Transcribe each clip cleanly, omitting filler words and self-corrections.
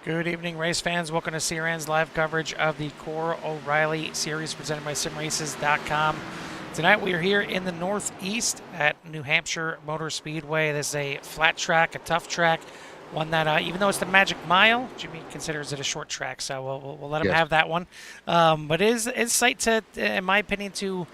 Good evening, race fans. Welcome to CRN's live coverage of the Core O'Reilly series presented by SimRaces.com. Tonight we are here in the Northeast at New Hampshire Motor Speedway. This is a flat track, a tough track, one that, even though it's the Magic Mile, Jimmy considers it a short track, so we'll let him Yes. have that one. But it is sight to, in my opinion, to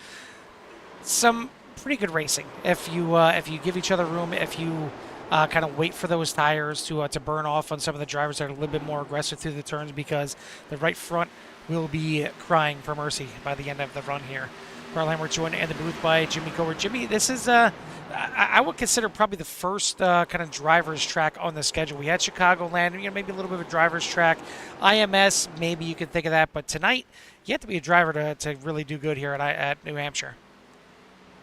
some pretty good racing if you give each other room, if you kind of wait for those tires to burn off on some of the drivers that are a little bit more aggressive through the turns, because the right front will be crying for mercy by the end of the run here. Carl Hammer joined in the booth by Jimmy Cover. Jimmy, this is I would consider probably the first kind of driver's track on the schedule. We had Chicagoland, maybe a little bit of a driver's track. IMS, maybe you could think of that, but tonight you have to be a driver to really do good here at New Hampshire.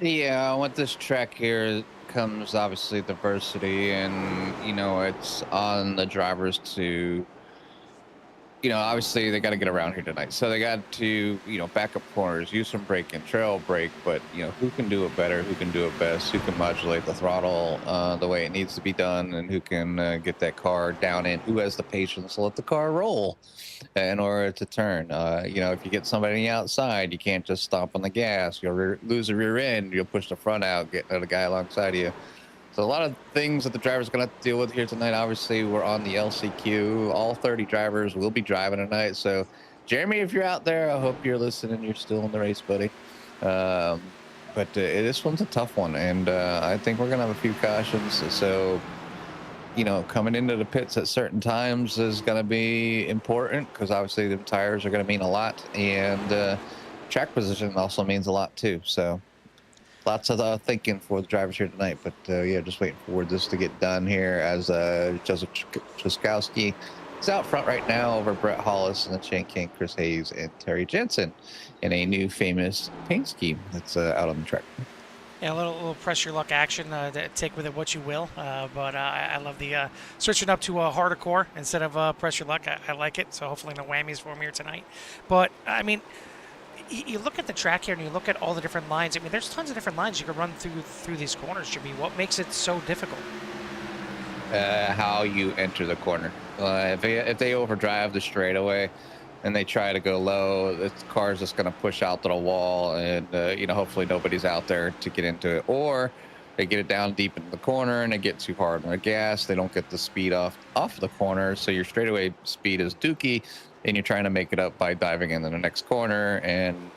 Yeah, with this track here comes obviously diversity, and it's on the drivers to, obviously they got to get around here tonight. So they got to, back up corners, use some braking, trail brake, but who can do it better, who can do it best, who can modulate the throttle the way it needs to be done, and who can get that car down in, who has the patience to let the car roll in order to turn. If you get somebody on the outside, you can't just stomp on the gas. You'll lose the rear end. You'll push the front out, get the guy alongside of you. So a lot of things that the drivers are going to have to deal with here tonight. Obviously, we're on the LCQ. All 30 drivers will be driving tonight. So, Jeremy, if you're out there, I hope you're listening. You're still in the race, buddy. But this one's a tough one, and I think we're going to have a few cautions. So, coming into the pits at certain times is going to be important, because obviously the tires are going to mean a lot, and track position also means a lot too. So lots of thinking for the drivers here tonight, but yeah, just waiting for this to get done here as Joseph Truskowski is out front right now over Brett Hollis and the Chain King, Chris Hayes, and Terry Jensen in a new famous paint scheme that's out on the track. Yeah, a little pressure luck action. Take with it what you will. But I love the switching up to harder core instead of pressure luck. I like it. So hopefully no whammies for me here tonight. But I mean, you look at the track here and you look at all the different lines. I mean, there's tons of different lines you can run through these corners, Jimmy. What makes it so difficult? How you enter the corner. If they overdrive the straightaway and they try to go low, the car's just going to push out to the wall, and hopefully nobody's out there to get into it. Or they get it down deep into the corner and they get too hard on the gas. They don't get the speed off the corner, so your straightaway speed is dookie, and you're trying to make it up by diving into the next corner. And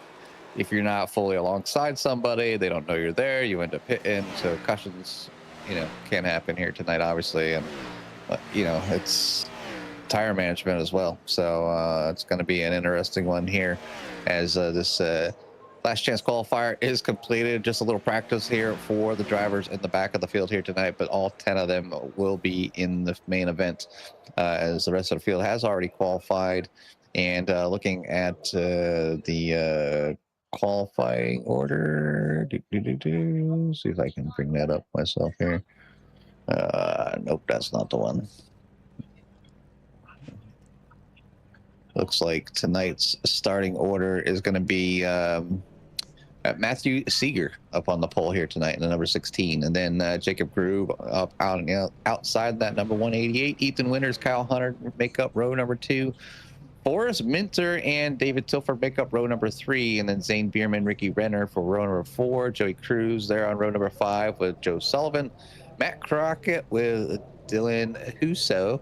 if you're not fully alongside somebody, they don't know you're there, you end up hitting. So cautions, can happen here tonight, obviously, and it's tire management as well. So it's going to be an interesting one here as this last chance qualifier is completed. Just a little practice here for the drivers in the back of the field here tonight, but all 10 of them will be in the main event as the rest of the field has already qualified. And looking at the qualifying order, see if I can bring that up myself here. Nope, that's not the one. Looks like tonight's starting order is going to be Matthew Seeger up on the pole here tonight in the number 16, and then Jacob Groove up outside that number 188. Ethan Winters, Kyle Hunter make up row number 2. Forrest Minter and David Tilford make up row number 3, and then Zane Bierman, Ricky Renner for row number 4. Joey Cruz there on row number 5 with Joe Sullivan. Matt Crockett with Dylan Huso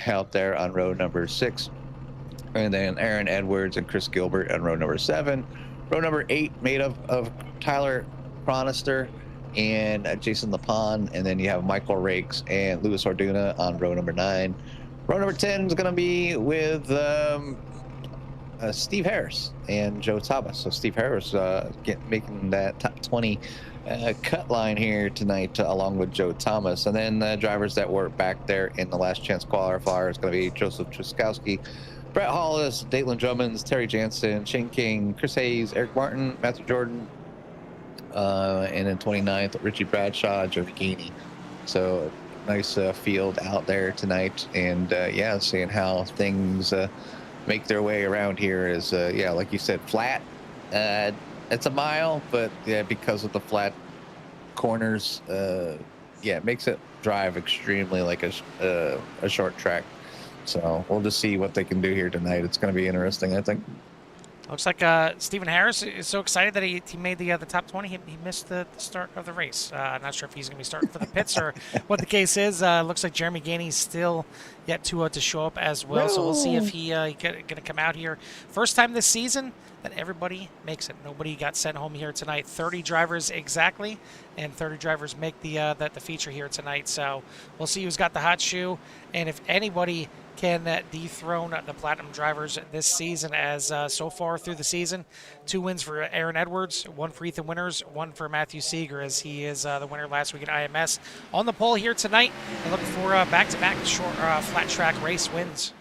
out there on row number 6. And then Aaron Edwards and Chris Gilbert on row number 7. Row number 8 made up of Tyler Cronister and Jason Lapon. And then you have Michael Rakes and Louis Orduna on row number 9. Row number 10 is going to be with Steve Harris and Joe Thomas. So Steve Harris making that top 20 cut line here tonight along with Joe Thomas. And then drivers that were back there in the last chance qualifier is going to be Joseph Truskowski, Brett Hollis, Dayton Drummonds, Terry Jansen, Shane King, Chris Hayes, Eric Martin, Matthew Jordan, and then 29th, Richie Bradshaw, Joe Bikini. So nice field out there tonight. And yeah, seeing how things make their way around here is, yeah, like you said, flat. It's a mile, but yeah, because of the flat corners, yeah, it makes it drive extremely like a short track. So we'll just see what they can do here tonight. It's going to be interesting, I think. Looks like Stephen Harris is so excited that he made the top 20. He missed the start of the race. Not sure if he's going to be starting for the pits or what the case is. Looks like Jeremy Gainey's still yet to show up as well. So we'll see if he going to come out here. First time this season that everybody makes it. Nobody got sent home here tonight. 30 drivers exactly, and 30 drivers make the feature here tonight. So we'll see who's got the hot shoe, and if anybody can dethrone the Platinum drivers this season, as so far through the season, 2 wins for Aaron Edwards, 1 for Ethan Winters, 1 for Matthew Seeger, as he is the winner last week at IMS. On the pole here tonight, and looking for back-to-back short flat track race wins.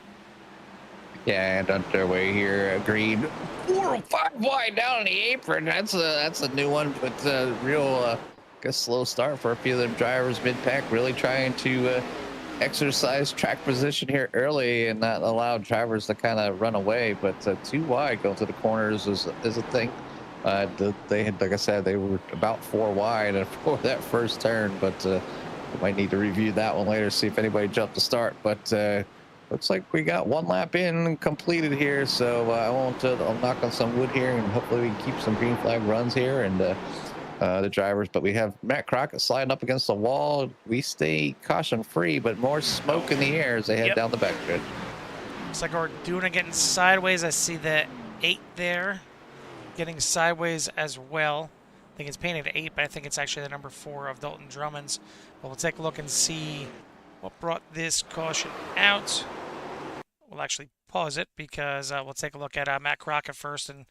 Yeah, and underway here, green 4 or 5 wide down on the apron. That's a new one, but real guess slow start for a few of them drivers mid-pack, really trying to exercise track position here early and not allow drivers to kind of run away. But too wide going to the corners is a thing. They had, like I said, they were about 4 wide for that first turn, but we might need to review that one later, see if anybody jumped the start. But looks like we got 1 lap in completed here, so I'll knock on some wood here, and hopefully we can keep some green flag runs here and the drivers. But we have Matt Crockett sliding up against the wall. We stay caution free, but more smoke in the air as they head down the back stretch. Looks like Orduna getting sideways. I see the 8 there getting sideways as well. I think it's painted 8, but I think it's actually the number 4 of Dalton Drummond's. But we'll take a look and see what brought this caution out. We'll actually pause it because we'll take a look at Matt Crockett first and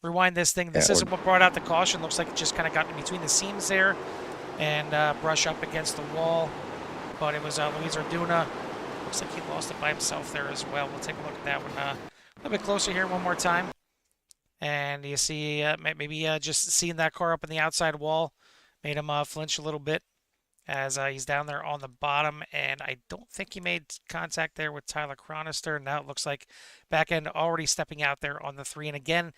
rewind this thing. This isn't what brought out the caution. Looks like it just kind of got in between the seams there and brush up against the wall. But it was Luis Orduna. Looks like he lost it by himself there as well. We'll take a look at that one a little bit closer here one more time. And you see maybe just seeing that car up in the outside wall made him flinch a little bit as he's down there on the bottom, and I don't think he made contact there with Tyler Chronister. Now it looks like back end already stepping out there on the 3. And again,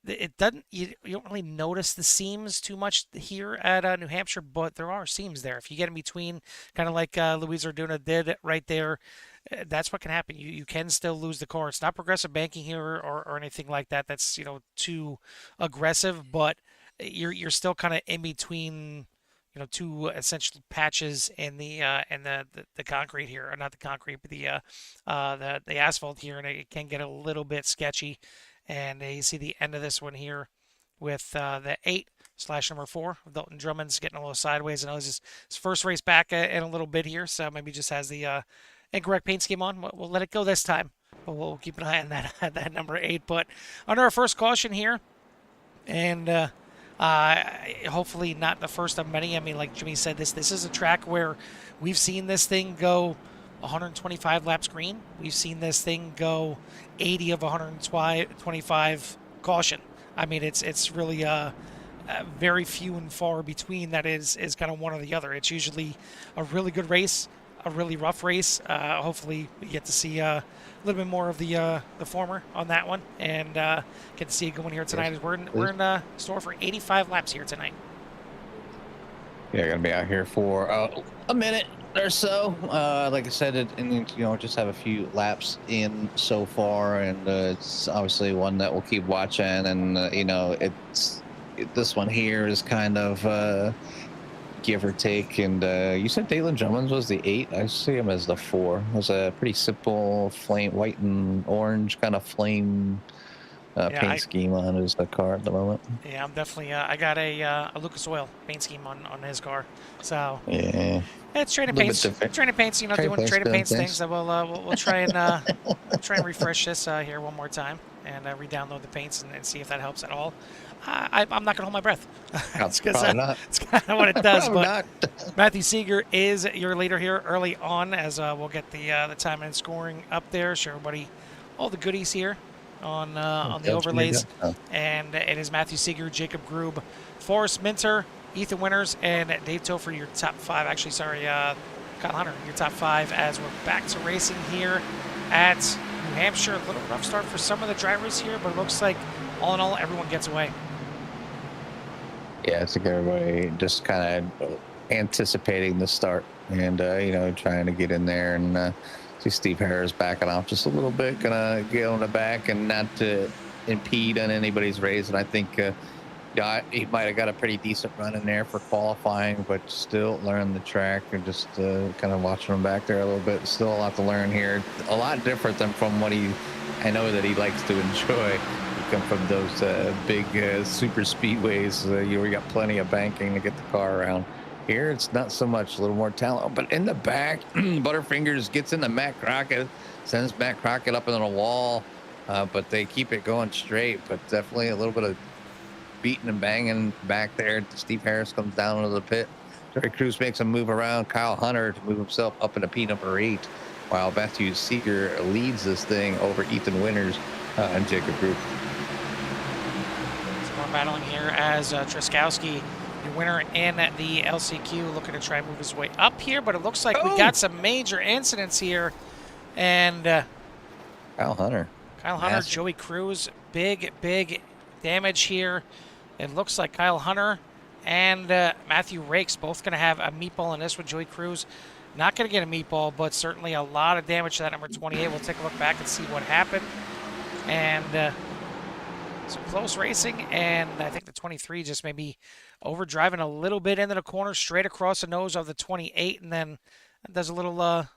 it doesn't, you don't really notice the seams too much here at New Hampshire, but there are seams there. If you get in between, kind of like Luis Orduna did right there, that's what can happen. You can still lose the car. It's not progressive banking here or anything like that. That's too aggressive, but you're still kind of in between 2 essential patches in the concrete here, or not the concrete, but the asphalt here, and it can get a little bit sketchy. And you see the end of this one here with the 8/number 4 of Dalton Drummond's getting a little sideways. I know this is his first race back in a little bit here, so maybe just has the incorrect paint scheme on. We'll let it go this time, but we'll keep an eye on that number 8. But under our first caution here, and hopefully not the first of many. I mean, like Jimmy said, this is a track where we've seen this thing go 125 laps green. We've seen this thing go 80 of 125 caution. I mean, it's really very few and far between that is kind of one or the other. It's usually a really good race, a really rough race. Hopefully we get to see a little bit more of the former on that one, and get to see it going here tonight. As we're in store for 85 laps here tonight. Yeah, gonna be out here for a minute or so. Like I said, just have a few laps in so far, and it's obviously one that we'll keep watching. And this one here is kind of give or take. And you said Dalen Drummond's was the 8. I see him as the 4. It was a pretty simple flame, white and orange kind of flame paint scheme on his car at the moment. Yeah, I'm definitely. I got a Lucas Oil paint scheme on his car. So yeah, it's training paints. Training paints. Doing training paints things. So we'll try and refresh this here one more time and re-download the paints and see if that helps at all. I'm not gonna hold my breath. It's kind of what it does. But Matthew Seeger is your leader here early on, as we'll get the time and scoring up there. Show everybody all the goodies here on the overlays. And it is Matthew Seeger, Jacob Grube, Forrest Minter, Ethan Winters, and Dave Topher, your top 5. Actually, sorry, Kyle Hunter, your top 5, as we're back to racing here at New Hampshire. A little rough start for some of the drivers here, but it looks like all in all, everyone gets away. Yeah, I think everybody just kind of anticipating the start and, trying to get in there and See Steve Harris backing off just a little bit, gonna get on the back and not to impede on anybody's race. And I think yeah, he might have got a pretty decent run in there for qualifying, but still learning the track and just kind of watching him back there a little bit. Still a lot to learn here. A lot different than from what I know that he likes to enjoy. You come from those big super speedways. You got plenty of banking to get the car around. Here, it's not so much, a little more talent. But in the back, Butterfingers gets into Matt Crockett, sends Matt Crockett up into the wall, but they keep it going straight. But definitely a little bit of beating and banging back there. Steve Harris comes down into the pit. Terry Crews makes a move around Kyle Hunter to move himself up into P number 8, while Matthew Seeger leads this thing over Ethan Winters and Jacob Group. Some more battling here as Truskowski, the winner in the LCQ, looking to try and move his way up here, but it looks like we got some major incidents here. And Kyle Hunter, massive. Joey Crews, big damage here. It looks like Kyle Hunter and Matthew Rakes both going to have a meatball in this one. Joey Crews not going to get a meatball, but certainly a lot of damage to that number 28. We'll take a look back and see what happened. And some close racing, and I think the 23 just maybe overdriving a little bit into the corner, straight across the nose of the 28, and then does a little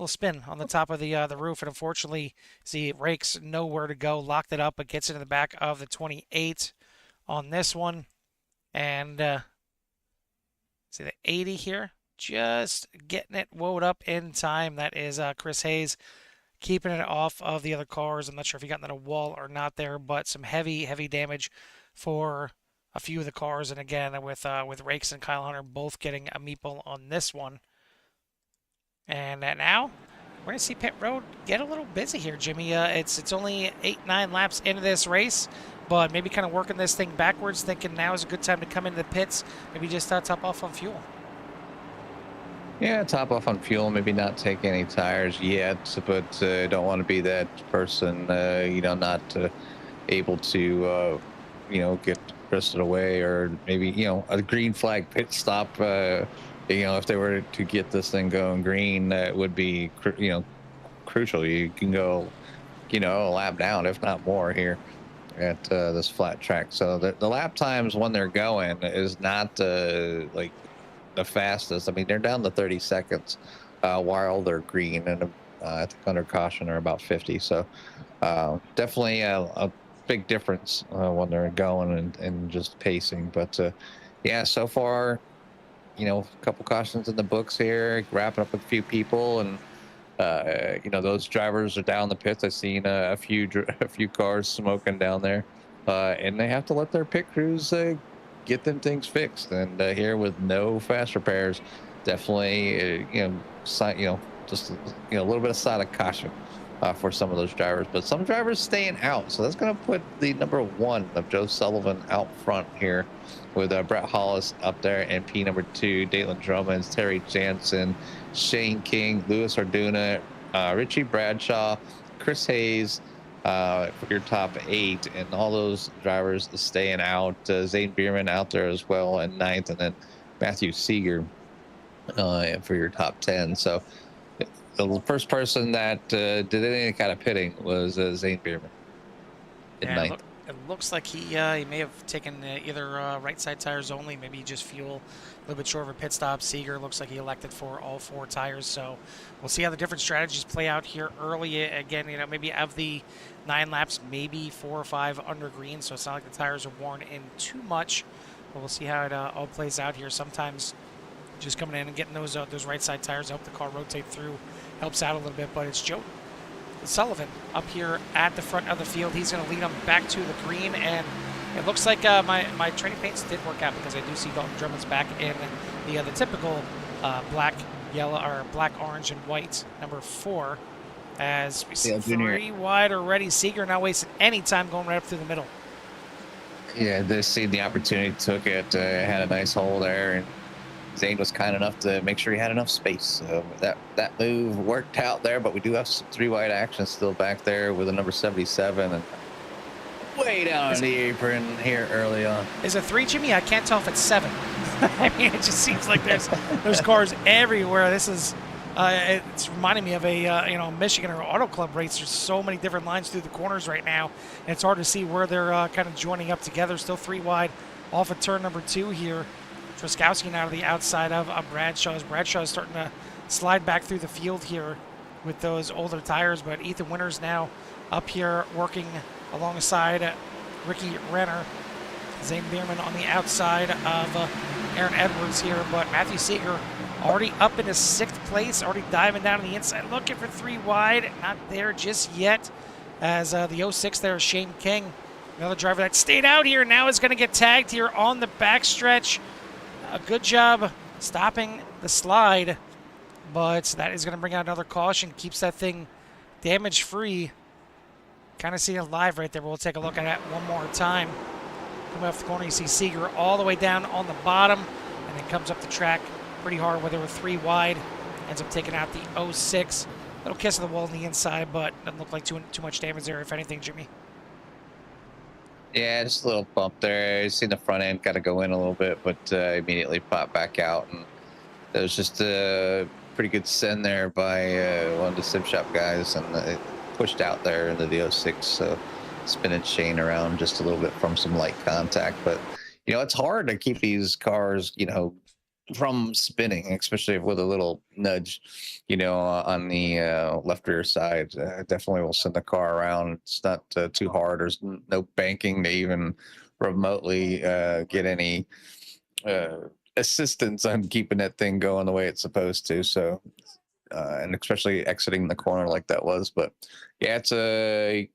spin on the top of the roof. And unfortunately, see Rakes nowhere to go, locked it up, but gets into the back of the 28 on this one. And see the 80 here, just getting it woed up in time. That is Chris Hayes keeping it off of the other cars. I'm not sure if he got into a wall or not there, but some heavy damage for a few of the cars. And again, with Rakes and Kyle Hunter both getting a meatball on this one. And now we're going to see pit road get a little busy here, Jimmy. It's only 8-9 laps into this race, but maybe kind of working this thing backwards, thinking now is a good time to come into the pits, maybe just top off on fuel. Yeah, top off on fuel, maybe not take any tires yet, but don't want to be that person, not able to, get wristed away, or maybe, a green flag pit stop. If they were to get this thing going green, that would be, crucial. You can go, a lap down, if not more, here at this flat track. So the lap times when they're going is not like the fastest. I mean, they're down to 30 seconds while they're green, and I think under caution are about 50. So definitely a big difference when they're going and just pacing. But yeah, so far, a couple cautions in the books here, wrapping up with a few people, and those drivers are down the pits. I've seen a few cars smoking down there, and they have to let their pit crews get them things fixed. And here with no fast repairs, definitely just a little bit of sign of caution for some of those drivers. But some drivers staying out, so that's going to put the number 1 of Joe Sullivan out front here, with Brett Hollis up there, and P number 2, Dalen Drummond, Terry Jansen, Shane King, Louis Arduna, Richie Bradshaw, Chris Hayes for your top 8, and all those drivers staying out. Zane Bierman out there as well at 9th, and then Matthew Seeger for your top 10. So the first person that did any kind of pitting was Zane Bierman at 9th. It looks like he may have taken either right side tires only, maybe just fuel, a little bit short of a pit stop. Seeger looks like he elected for all 4 tires, so we'll see how the different strategies play out here early. Again, maybe of the 9 laps, maybe 4 or 5 under green, so it's not like the tires are worn in too much, but we'll see how it all plays out here. Sometimes just coming in and getting those right side tires, help the car rotate through, helps out a little bit. But it's Joe Sullivan up here at the front of the field. He's going to lead them back to the green, and it looks like my training paints did work out, because I do see Dalton Drummond's back in the typical black, yellow, or black, orange, and white number 4, as we see 3 wide already. Seeger not wasting any time going right up through the middle. Yeah, they see the opportunity, took it, had a nice hole there, and Zane was kind enough to make sure he had enough space. So that move worked out there, but we do have some 3 wide action still back there with a number 77, and way down on the apron here early on. Is it 3, Jimmy? I can't tell if it's 7. I mean, it just seems like there's cars everywhere. This is It's reminding me of a Michigan or Auto Club race. There's so many different lines through the corners right now, and it's hard to see where they're kind of joining up together. Still 3 wide off of turn number 2 here. Truskowski now to the outside of Bradshaw. Bradshaw is starting to slide back through the field here with those older tires, but Ethan Winters now up here working alongside Ricky Renner. Zane Bierman on the outside of Aaron Edwards here, but Matthew Seeger already up into 6th place, already diving down to the inside, looking for 3 wide. Not there just yet, as the 06 there, Shane King, another driver that stayed out here, now is going to get tagged here on the backstretch. A good job stopping the slide, but that is going to bring out another caution, keeps that thing damage-free. Kind of see it live right there, but we'll take a look at it one more time. Coming off the corner, you see Seeger all the way down on the bottom, and then comes up the track pretty hard where they were 3 wide. Ends up taking out the 06. Little kiss of the wall on the inside, but doesn't look like too much damage there, if anything, Jimmy. Yeah, just a little bump there. I seen the front end got to go in a little bit, but immediately popped back out. And there was just a pretty good send there by one of the sim shop guys, and it pushed out there into the 06. So spinning Shane around just a little bit from some light contact. But, it's hard to keep these cars, from spinning, especially with a little nudge, on the left rear side. Definitely will send the car around. It's not too hard. There's no banking to even remotely get any assistance on keeping that thing going the way it's supposed to. So, and especially exiting the corner like that was. But yeah, it's a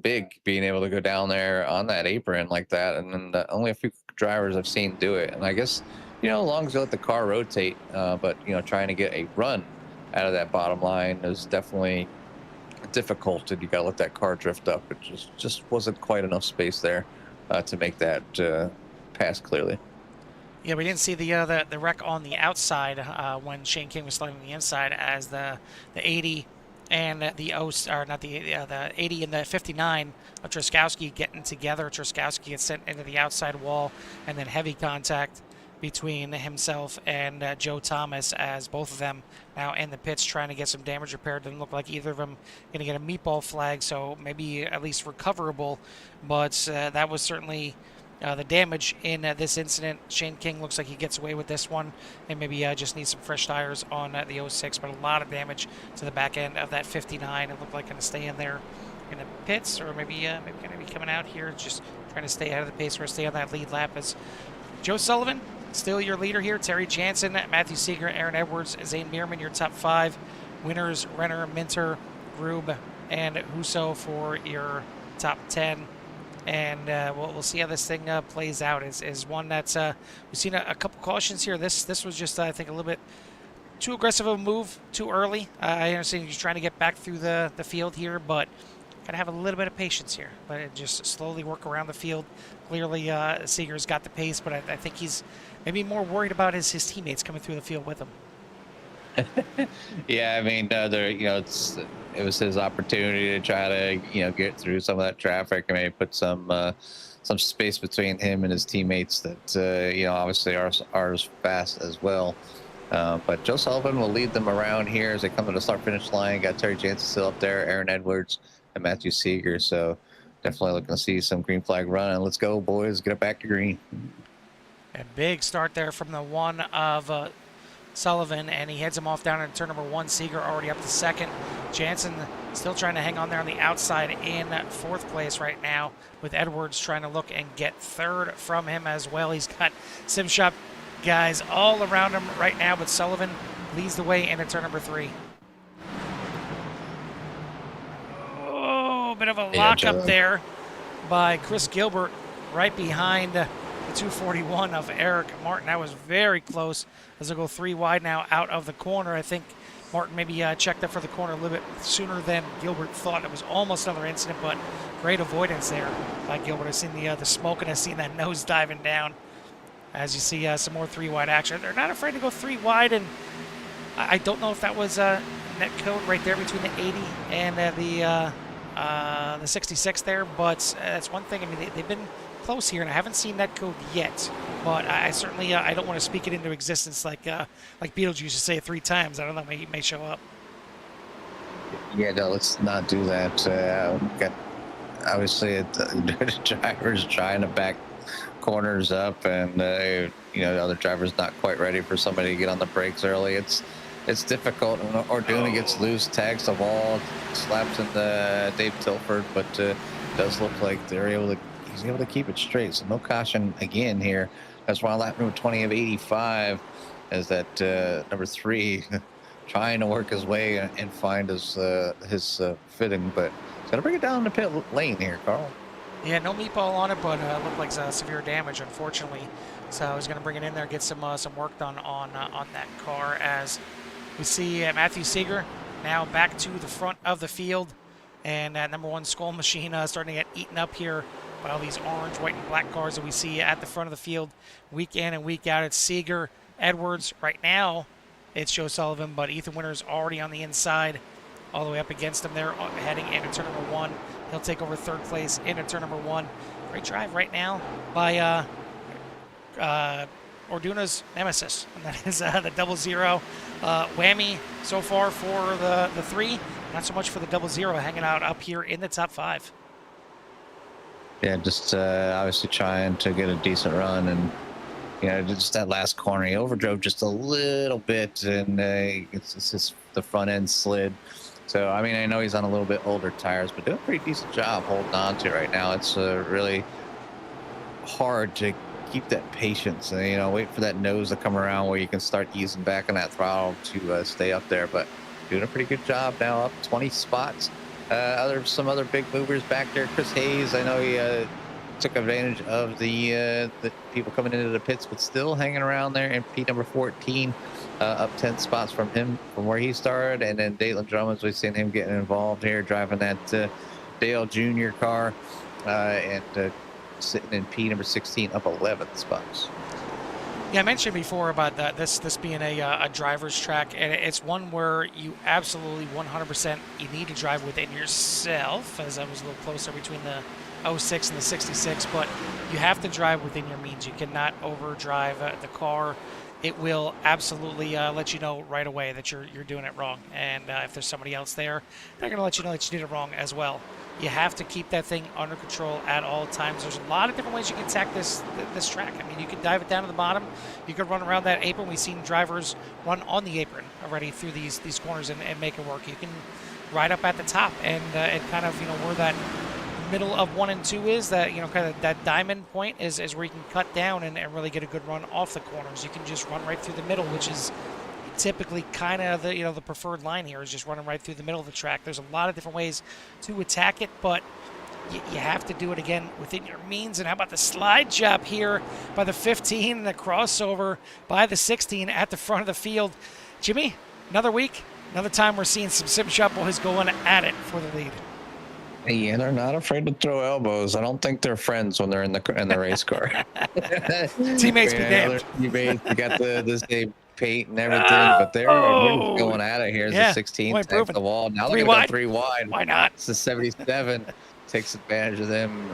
big being able to go down there on that apron like that. And then only a few drivers I've seen do it. And I guess, as long as you let the car rotate, but, trying to get a run out of that bottom line is definitely difficult, and you got to let that car drift up. It just wasn't quite enough space there to make that pass clearly. Yeah, we didn't see the wreck on the outside when Shane King was sliding the inside, as the 80 and the 80 and the 59 of Truskowski getting together. Truskowski gets sent into the outside wall, and then heavy contact between himself and Joe Thomas, as both of them now in the pits trying to get some damage repaired. Doesn't look like either of them going to get a meatball flag, so maybe at least recoverable. But that was certainly the damage in this incident. Shane King looks like he gets away with this one, and maybe just needs some fresh tires on the 06, but a lot of damage to the back end of that 59. It looked like going to stay in there in the pits, or maybe going to be coming out here, just trying to stay out of the pace or stay on that lead lap. As Joe Sullivan, still your leader here. Terry Jansen, Matthew Seeger, Aaron Edwards, Zane Bierman, your top 5. Winters, Renner, Minter, Grube, and Husso for your top 10. And we'll see how this thing plays out. Is one that's we've seen a couple cautions here. This was just, I think, a little bit too aggressive of a move too early. I understand he's trying to get back through the field here, but gotta have a little bit of patience here. Let it just slowly work around the field. Clearly, Seeger's got the pace, but I think he's maybe more worried about his teammates coming through the field with him. Yeah, I mean, it was his opportunity to try to get through some of that traffic. I mean, put some space between him and his teammates that obviously are fast as well. But Joe Sullivan will lead them around here as they come to the start-finish line. Got Terry Jansen still up there, Aaron Edwards, and Matthew Seeger. So definitely looking to see some green flag run. And let's go, boys, get it back to green. A big start there from the one of Sullivan, and he heads him off down in turn number 1. Seeger already up to 2nd. Jansen still trying to hang on there on the outside in 4th place right now, with Edwards trying to look and get 3rd from him as well. He's got Sim Shop guys all around him right now, but Sullivan leads the way into turn number 3. Oh, bit of a lockup there by Chris Gilbert right behind the 241 of Eric Martin. That was very close as they go 3 wide now out of the corner. I think Martin maybe checked up for the corner a little bit sooner than Gilbert thought. It was almost another incident, but great avoidance there by Gilbert. I've seen the smoke, and I've seen that nose diving down as you see some more 3 wide action. They're not afraid to go 3 wide, and I don't know if that was net code right there between the 80 and the 66 there, but that's one thing. I mean, they've been close here, and I haven't seen that code yet. But I certainly I don't want to speak it into existence like Beetlejuice used to say it 3 times. I don't know, he may show up. Yeah, no, let's not do that. Got obviously the drivers trying to back corners up, and you know, the other driver's not quite ready for somebody to get on the brakes early. It's difficult. Orduna gets loose, tags the wall, slaps into Dave Tilford, but it does look like he's able to keep it straight. So no caution again here. That's why lap number 20 of 85 is that number 3 trying to work his way and find his fitting, but he's gonna bring it down the pit lane here, Carl. Yeah, no meatball on it, but looked like severe damage, unfortunately. So he's going to bring it in there, get some work done on that car. As we see Matthew Seeger now back to the front of the field, and that number 1 Skull Machine starting to get eaten up here by all these orange, white, and black cars that we see at the front of the field week in and week out. It's Seeger, Edwards. Right now, it's Joe Sullivan, but Ethan Winter's already on the inside, all the way up against him there, heading into turn number 1. He'll take over 3rd place into turn number 1. Great drive right now by Orduna's nemesis, and that is the 0-0 whammy so far for the 3. Not so much for the 0-0, hanging out up here in the top 5. Yeah, just obviously trying to get a decent run, and you know, just that last corner, he overdrove just a little bit, and it's just the front end slid. So, I mean, I know he's on a little bit older tires, but doing a pretty decent job holding on to it right now. It's really hard to keep that patience and, you know, wait for that nose to come around where you can start easing back on that throttle to stay up there. But doing a pretty good job now, up 20 spots. Some other big movers back there. Chris Hayes, I know he took advantage of the people coming into the pits, but still hanging around there in P number 14. Up 10 spots from him from where he started, and then Dalen Drummond, we've seen him getting involved here, driving that Dale Jr. car, and sitting in P number 16, up 11 spots. Yeah, I mentioned before about this being a driver's track, and it's one where you absolutely 100% you need to drive within yourself, as I was a little closer between the 06 and the 66, but you have to drive within your means. You cannot overdrive the car. It will absolutely let you know right away that you're doing it wrong. And if there's somebody else there, they're going to let you know that you did it wrong as well. You have to keep that thing under control at all times. There's a lot of different ways you can attack this track. I mean, you can dive it down to the bottom. You could run around that apron. We've seen drivers run on the apron already through these corners and make it work. You can ride up at the top and kind of, you know, where that middle of 1 and 2 is, that, you know, kind of that diamond point is where you can cut down and really get a good run off the corners. You can just run right through the middle, which is typically kind of the, you know, the preferred line here, is just running right through the middle of the track. There's a lot of different ways to attack it, but you have to do it again within your means. And how about the slide job here by the 15 and the crossover by the 16 at the front of the field? Jimmy, another week, another time we're seeing some sim shop boys going at it for the lead. Yeah, they're not afraid to throw elbows. I don't think they're friends when they're in the race car. Teammates be damned. Teammates, you got the same paint and everything, but they're going at it. Here's the 16, takes the wall. Now they're going to go 3 wide. Why not? It's the 77. Takes advantage of them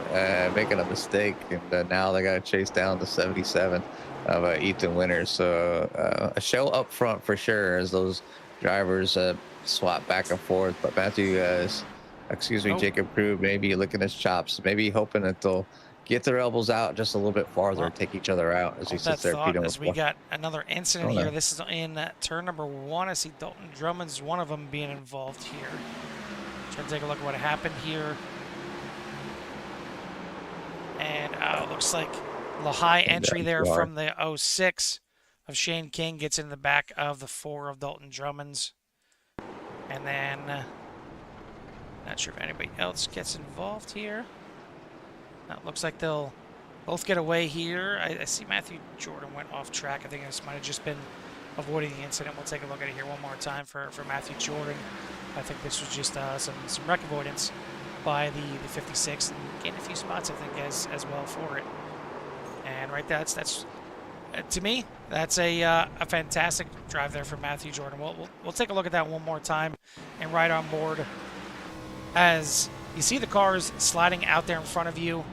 making a mistake, and now they got to chase down the 77 of Ethan Winters. So a show up front for sure as those drivers swap back and forth. But Matthew Jacob Krug, maybe licking his chops, maybe hoping that they'll get their elbows out just a little bit farther and take each other out as he sits there. As we got another incident here. This is in turn number 1. I see Dalton Drummond's one of them being involved here. Trying to take a look at what happened here. And it looks like the high entry there from the 06 of Shane King gets in the back of the 4 of Dalton Drummond's. And then not sure if anybody else gets involved here. Now it looks like they'll both get away here. I see Matthew Jordan went off track. I think this might have just been avoiding the incident. We'll take a look at it here one more time for Matthew Jordan. I think this was just some wreck avoidance by the 56 and gained a few spots, I think, as well for it. And right there, that's to me, that's a fantastic drive there for Matthew Jordan. We'll take a look at that one more time and right on board. As you see the cars sliding out there in front of you,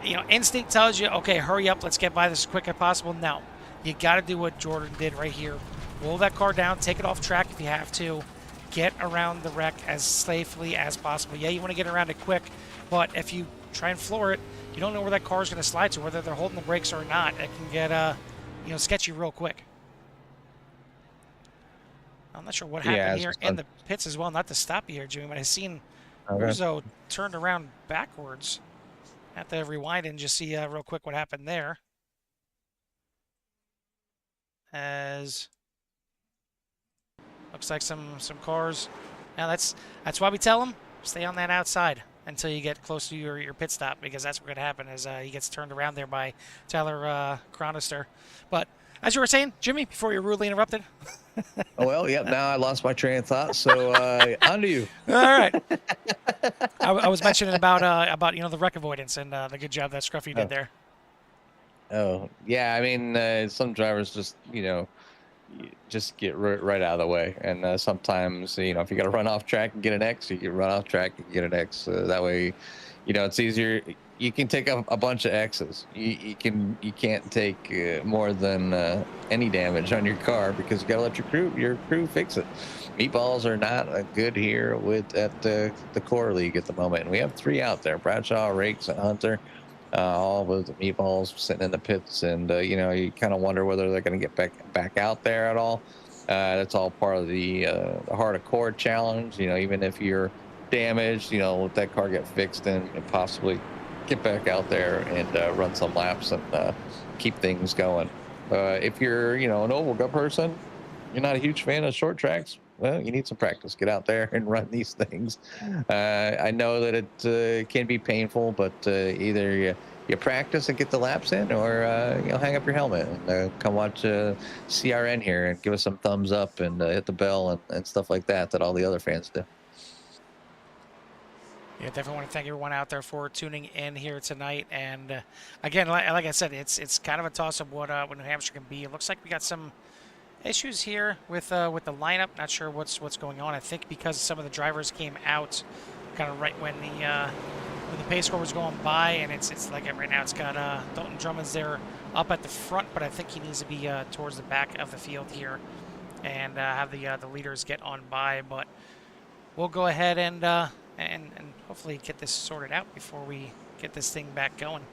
instinct tells you, okay, hurry up, let's get by this as quick as possible. No, you got to do what Jordan did right here. Roll that car down, take it off track if you have to, get around the wreck as safely as possible. Yeah, you want to get around it quick, but if you try and floor it, you don't know where that car is going to slide to, whether they're holding the brakes or not. It can get, sketchy real quick. I'm not sure what happened here in the pits as well. Not to stop you here, Jimmy, but I seen Rizzo turned around backwards. Have to rewind and just see real quick what happened there. As looks like some cars. Now that's why we tell them stay on that outside until you get close to your pit stop, because that's what's going to happen as he gets turned around there by Tyler Chronister. But as you were saying, Jimmy, before you're rudely interrupted. Oh, well, yep. Now I lost my train of thought. So on to you. All right. I was mentioning about the wreck avoidance and the good job that Scruffy did there. Oh yeah, I mean some drivers just get right out of the way, and sometimes if you got to run off track and get an X, you can run off track and get an X. That way, it's easier. You can take a bunch of X's. You can't take more than any damage on your car, because you got to let your crew fix it. Meatballs are not good here at the core league at the moment, and we have 3 out there: Bradshaw, Rakes, and Hunter. All with the meatballs sitting in the pits, and you kind of wonder whether they're going to get back out there at all. That's all part of the Heart of Core challenge. Even if you're damaged, let that car get fixed and possibly get back out there and run some laps and keep things going. If you're an oval gut person, you're not a huge fan of short tracks, well, you need some practice. Get out there and run these things. I know that it can be painful, but either you practice and get the laps in, or hang up your helmet and come watch CRN here and give us some thumbs up and hit the bell and stuff like that all the other fans do. Yeah, definitely want to thank everyone out there for tuning in here tonight. And again, like I said, it's kind of a toss-up what New Hampshire can be. It looks like we got some issues here with the lineup. Not sure what's going on. I think because some of the drivers came out kind of right when the pace score was going by, and it's like right now it's got Dalton Drummond's there up at the front, but I think he needs to be towards the back of the field here and have the leaders get on by. But we'll go ahead and hopefully get this sorted out before we get this thing back going.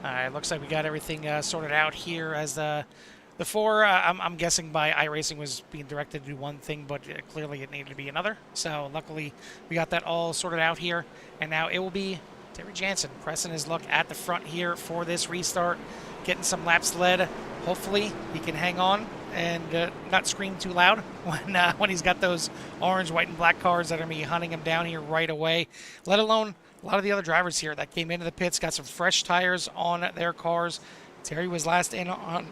All right, looks like we got everything sorted out here as the 4, I'm guessing by iRacing was being directed to do one thing, but clearly it needed to be another. So luckily we got that all sorted out here. And now it will be Terry Jansen pressing his luck at the front here for this restart, getting some laps led. Hopefully he can hang on and not scream too loud when he's got those orange, white, and black cars that are going to be hunting him down here right away, let alone a lot of the other drivers here that came into the pits, got some fresh tires on their cars. Terry was last in on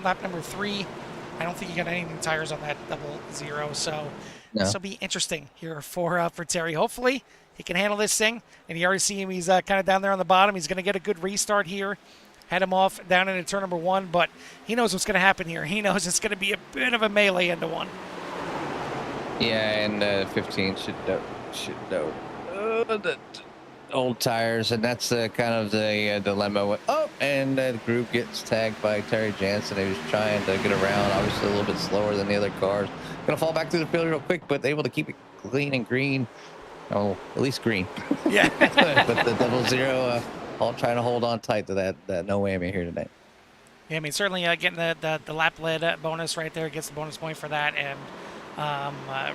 lap number 3. I don't think he got any new tires on that 00, so this will be interesting here for Terry. Hopefully he can handle this thing, and you already see him. He's kind of down there on the bottom. He's going to get a good restart here. Head him off down into turn number 1, but he knows what's going to happen here. He knows it's going to be a bit of a melee into 1. Yeah, and 15 should know. The old tires, and that's kind of the dilemma. And the group gets tagged by Terry Jansen. He was trying to get around, obviously a little bit slower than the other cars. Gonna fall back through the field real quick, but able to keep it clean and green. Oh, at least green. Yeah. But the 00, all trying to hold on tight to that no whammy here tonight. Yeah, I mean, certainly getting the lap lead bonus right there gets the bonus point for that, and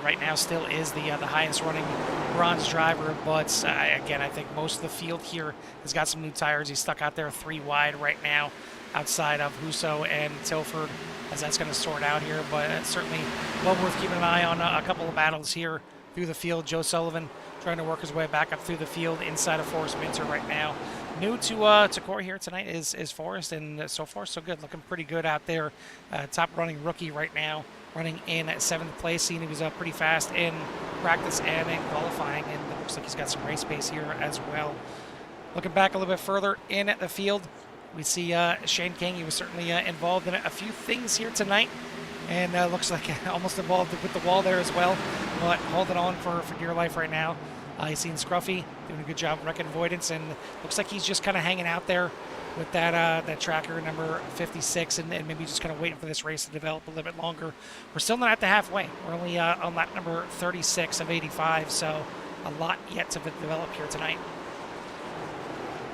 right now still is the highest running bronze driver. But again, I think most of the field here has got some new tires. He's stuck out there 3 wide right now, outside of Husso and Tilford, as that's going to sort out here. But it's certainly well worth keeping an eye on a couple of battles here through the field. Joe Sullivan trying to work his way back up through the field inside of Forrest Minter right now. New to Corey here tonight is Forrest, and so far so good. Looking pretty good out there. Top running rookie right now, running in 7th place. Seeing he was up pretty fast in practice and in qualifying, and it looks like he's got some race pace here as well. Looking back a little bit further in the field, we see Shane King. He was certainly involved in a few things here tonight, and looks like almost involved with the wall there as well, but holding on for dear life right now. You've seen Scruffy doing a good job of wreck avoidance, and looks like he's just kind of hanging out there with that tracker number 56, and maybe just kind of waiting for this race to develop a little bit longer. We're still not at the halfway. We're only on lap number 36 of 85, so a lot yet to develop here tonight.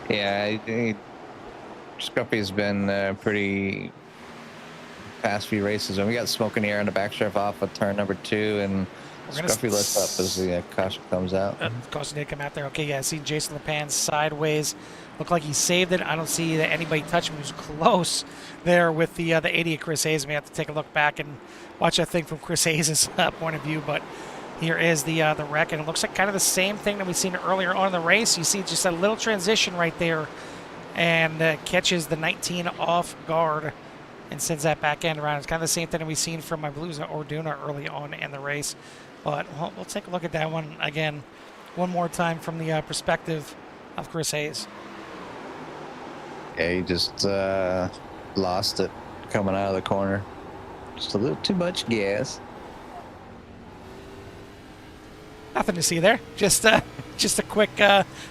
Yeah, Scruffy's been pretty past few races, and we got smoke in the air on the backstrap off of turn number 2, and Scruffy lets up as the caution comes out. Caution did come out there. Okay, yeah, I see Jason LePan sideways. Looked like he saved it. I don't see that anybody touched him. He was close there with the 80 of Chris Hayes. We have to take a look back and watch that thing from Chris Hayes' point of view. But here is the wreck, and it looks like kind of the same thing that we've seen earlier on in the race. You see just a little transition right there, and catches the 19 off guard and sends that back end around. It's kind of the same thing that we've seen from my Blues Orduna early on in the race. But we'll take a look at that one again one more time from the perspective of Chris Hayes. Yeah, he just lost it coming out of the corner. Just a little too much gas. Nothing to see there. Just a quick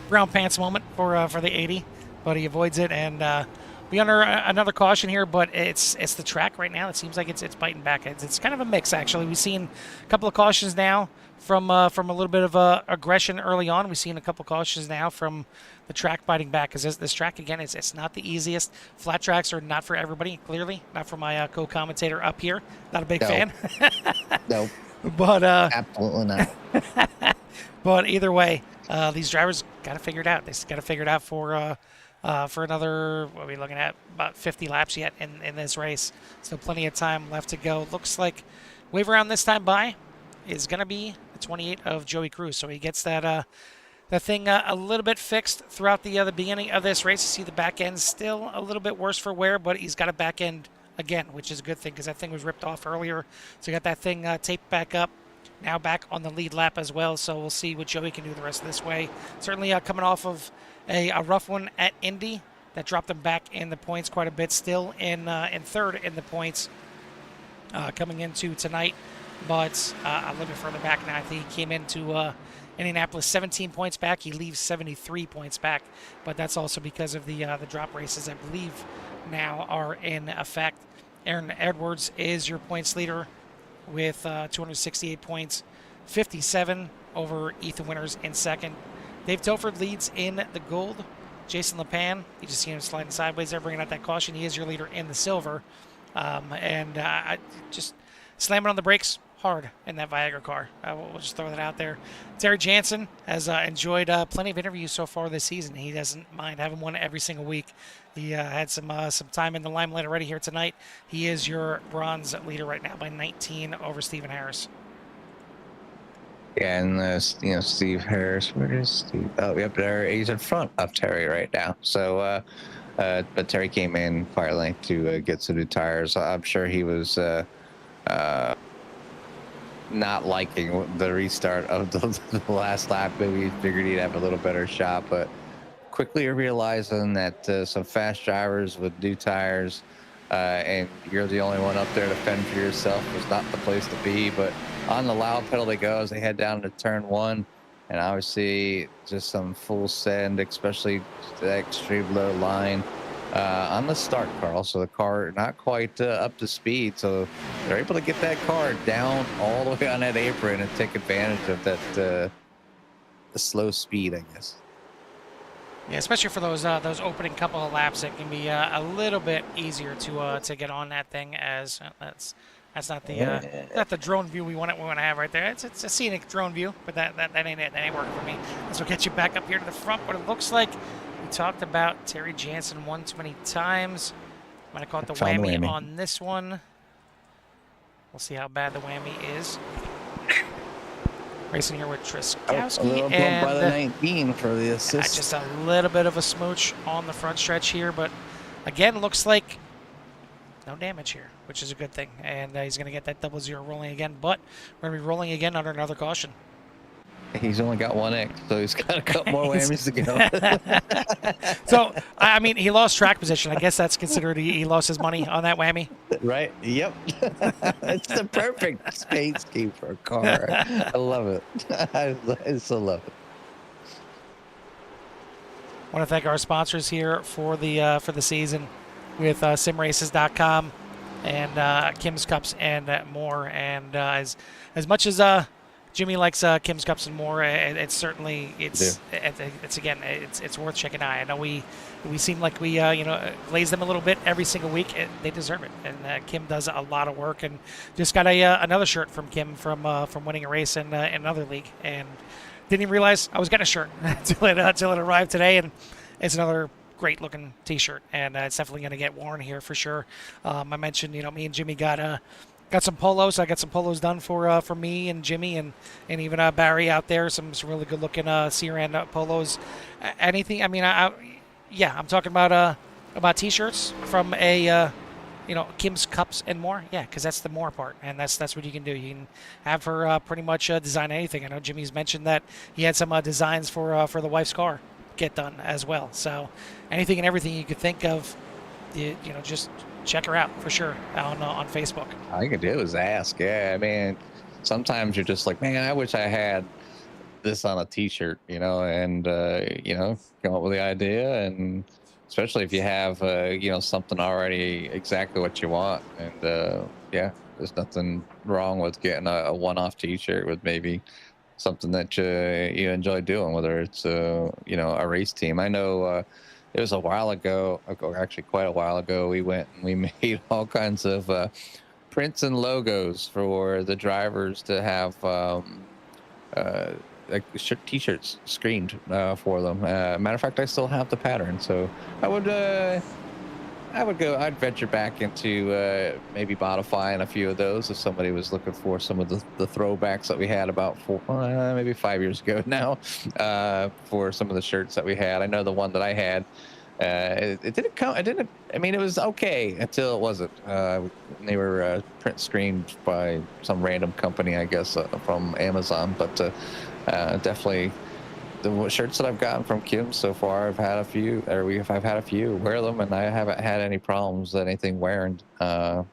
brown pants moment for the 80, but he avoids it, and we under another caution here, but it's the track right now. It seems like it's biting back. It's kind of a mix, actually. We've seen a couple of cautions now from a little bit of aggression early on. We've seen a couple of cautions now from the track biting back, because this track, again, it's not the easiest. Flat tracks are not for everybody, clearly. Not for my co-commentator up here. Not a big fan. Nope. But absolutely not. But either way, these drivers got to figure it out. They got to figure it out for another, what are we looking at, about 50 laps yet in this race. So plenty of time left to go. Looks like wave around this time by is going to be the 28 of Joey Cruz. So he gets that thing a little bit fixed throughout the beginning of this race. You see the back end still a little bit worse for wear, but he's got a back end again, which is a good thing, because that thing was ripped off earlier. So you got that thing taped back up. Now back on the lead lap as well. So we'll see what Joey can do the rest of this way. Certainly coming off of a rough one at Indy that dropped him back in the points quite a bit. Still in third in the points coming into tonight, but a little bit further back now. I think he came into Indianapolis 17 points back. He leaves 73 points back, but that's also because of the drop races, I believe, now are in effect. Aaron Edwards is your points leader with 268 points, 57 over Ethan Winters in second. Dave Tilford leads in the gold. Jason LePan, you just see him sliding sideways there, bringing out that caution. He is your leader in the silver. And just slamming on the brakes hard in that Viagra car. We'll just throw that out there. Terry Jansen has enjoyed plenty of interviews so far this season. He doesn't mind having one every single week. He had some time in the limelight already here tonight. He is your bronze leader right now by 19 over Stephen Harris. Yeah, and Steve Harris, where is Steve? Oh, yep, there. He's in front of Terry right now. So, but Terry came in quite late to get some new tires. I'm sure he was not liking the restart of the last lap. Maybe he figured he'd have a little better shot, but quickly realizing that some fast drivers with new tires and you're the only one up there to fend for yourself was not the place to be. But on the loud pedal they go as they head down to turn 1, and obviously just some full send, especially the extreme low line on the start, Carl. So the car not quite up to speed, so they're able to get that car down all the way on that apron and take advantage of that the slow speed, I guess. Yeah, especially for those opening couple of laps, it can be a little bit easier to get on that thing. As that's not the drone view we want to have right there. It's a scenic drone view, but that ain't it. That ain't working for me. This will get you back up here to the front. What it looks like, we talked about Terry Jansen one too many times. Might have caught the Found the whammy whammy. on this one. We'll see how bad the whammy is. Racing here with A Triskowski little bump by the and 19 for the assist. just a little bit of a smooch on the front stretch here, but again, looks like no damage here, which is a good thing. And he's going to get that 0-0 rolling again, but we're going to be rolling again under another caution. He's only got 1X, so he's got a couple more whammies to go. So, I mean, he lost track position. I guess that's considered he lost his money on that whammy. Right? Yep. It's the perfect space key for a car. I love it. I so love it. I want to thank our sponsors here for the season with simraces.com and Kim's Cups and more. And as much as Jimmy likes Kim's Cups and more, it's certainly it's worth checking out. I know we seem like we glaze them a little bit every single week. They deserve it, and Kim does a lot of work. And just got another shirt from Kim from winning a race in another league, and didn't even realize I was getting a shirt until it arrived today. And it's another great looking T-shirt, and it's definitely going to get worn here for sure. I mentioned me and Jimmy got some polos. I got some polos done for me and Jimmy and even Barry out there. Some really good looking CRN polos. Anything. I mean, I'm talking about T-shirts from Kim's Cups and more. Yeah, because that's the more part, and that's what you can do. You can have her pretty much design anything. I know Jimmy's mentioned that he had some designs for the wife's car get done as well. So anything and everything you could think of, just check her out for sure on Facebook. All you can do is ask. Yeah, I mean, sometimes you're just like, man, I wish I had this on a T-shirt, and come up with the idea, and especially if you have something already exactly what you want, and there's nothing wrong with getting a one-off T-shirt with maybe something that you enjoy doing, whether it's a race team. I know it was a while ago, actually quite a while ago, we went and we made all kinds of prints and logos for the drivers to have T-shirts screened for them. Matter of fact, I still have the pattern, so I'd venture back into maybe modifying a few of those if somebody was looking for some of the throwbacks that we had about maybe 5 years ago now, for some of the shirts that we had. I know the one that I had, it didn't come. It was okay until it wasn't. They were print screened by some random company, I guess, from Amazon. But definitely, the shirts that I've gotten from Kim so far, I've had a few wear them, and I haven't had any problems with anything wearing. Like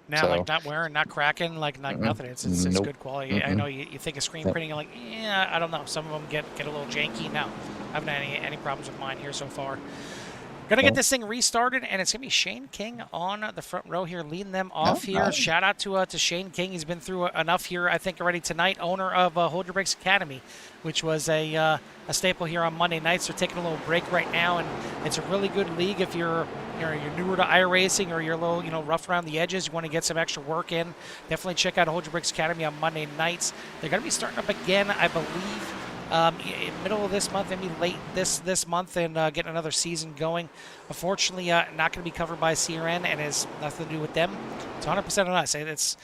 not wearing, not cracking, like nothing. It's Nope. good quality. I know you think of screen printing, you're like, yeah, I don't know. Some of them get a little janky. No, I haven't had any problems with mine here so far. Gonna get this thing restarted, and it's gonna be Shane King on the front row here, leading them off here. Nice. Shout out to Shane King. He's been through enough here, I think, already tonight. Owner of Hold Your Brakes Academy, which was a staple here on Monday nights. They're taking a little break right now, and it's a really good league if you're newer to iRacing, or you're a little rough around the edges. You want to get some extra work in. Definitely check out Hold Your Brakes Academy on Monday nights. They're gonna be starting up again, I believe, middle of this month, maybe late this month, and getting another season going. Unfortunately, not going to be covered by CRN, and has nothing to do with them. It's 100% on us. It's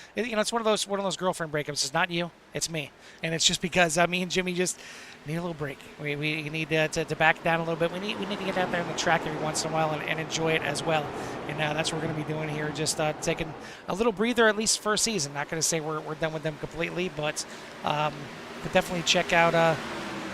one of those girlfriend breakups. It's not you, it's me, and it's just because me and Jimmy just need a little break. We need to back down a little bit. We need to get out there on the track every once in a while and enjoy it as well. And that's what we're going to be doing here. Just taking a little breather, at least for a season. Not going to say we're done with them completely, but definitely check out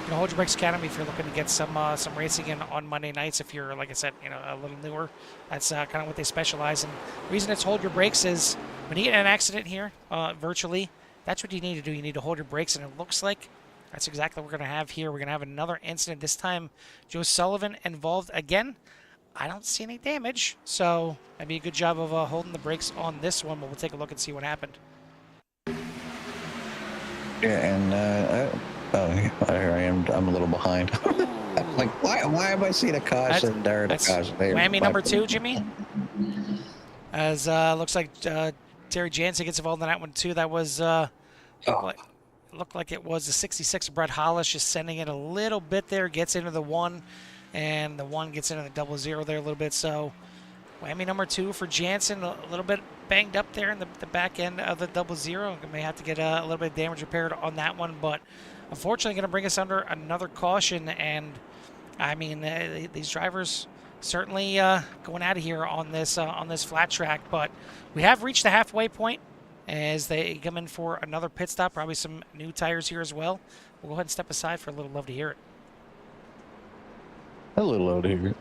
Hold Your Brakes Academy if you're looking to get some racing in on Monday nights. If you're, like I said, a little newer, that's kind of what they specialize in. The reason it's Hold Your Brakes is when you get in an accident here, virtually, that's what you need to do. You need to hold your brakes, and it looks like that's exactly what we're going to have here. We're going to have another incident. This time, Joe Sullivan involved again. I don't see any damage, so that'd be a good job of holding the brakes on this one, but we'll take a look and see what happened. Yeah, and here I am. I'm a little behind. Like, why am I seeing a caution there and a That's caution there? whammy number 2, Jimmy. As looks like Terry Jansen gets involved in that one too. That was Oh, looked like it was the 66 Brett Hollis just sending it a little bit there. Gets into the 1, and the 1 gets into the 00 there a little bit. So whammy number 2 for Jansen. A little bit banged up there in the back end of the 00. May have to get a little bit of damage repaired on that one, but unfortunately going to bring us under another caution. And I mean, these drivers certainly going out of here on this flat track, but we have reached the halfway point as they come in for another pit stop. Probably some new tires here as well. We'll go ahead and step aside for a little. Love to hear it. a little out here.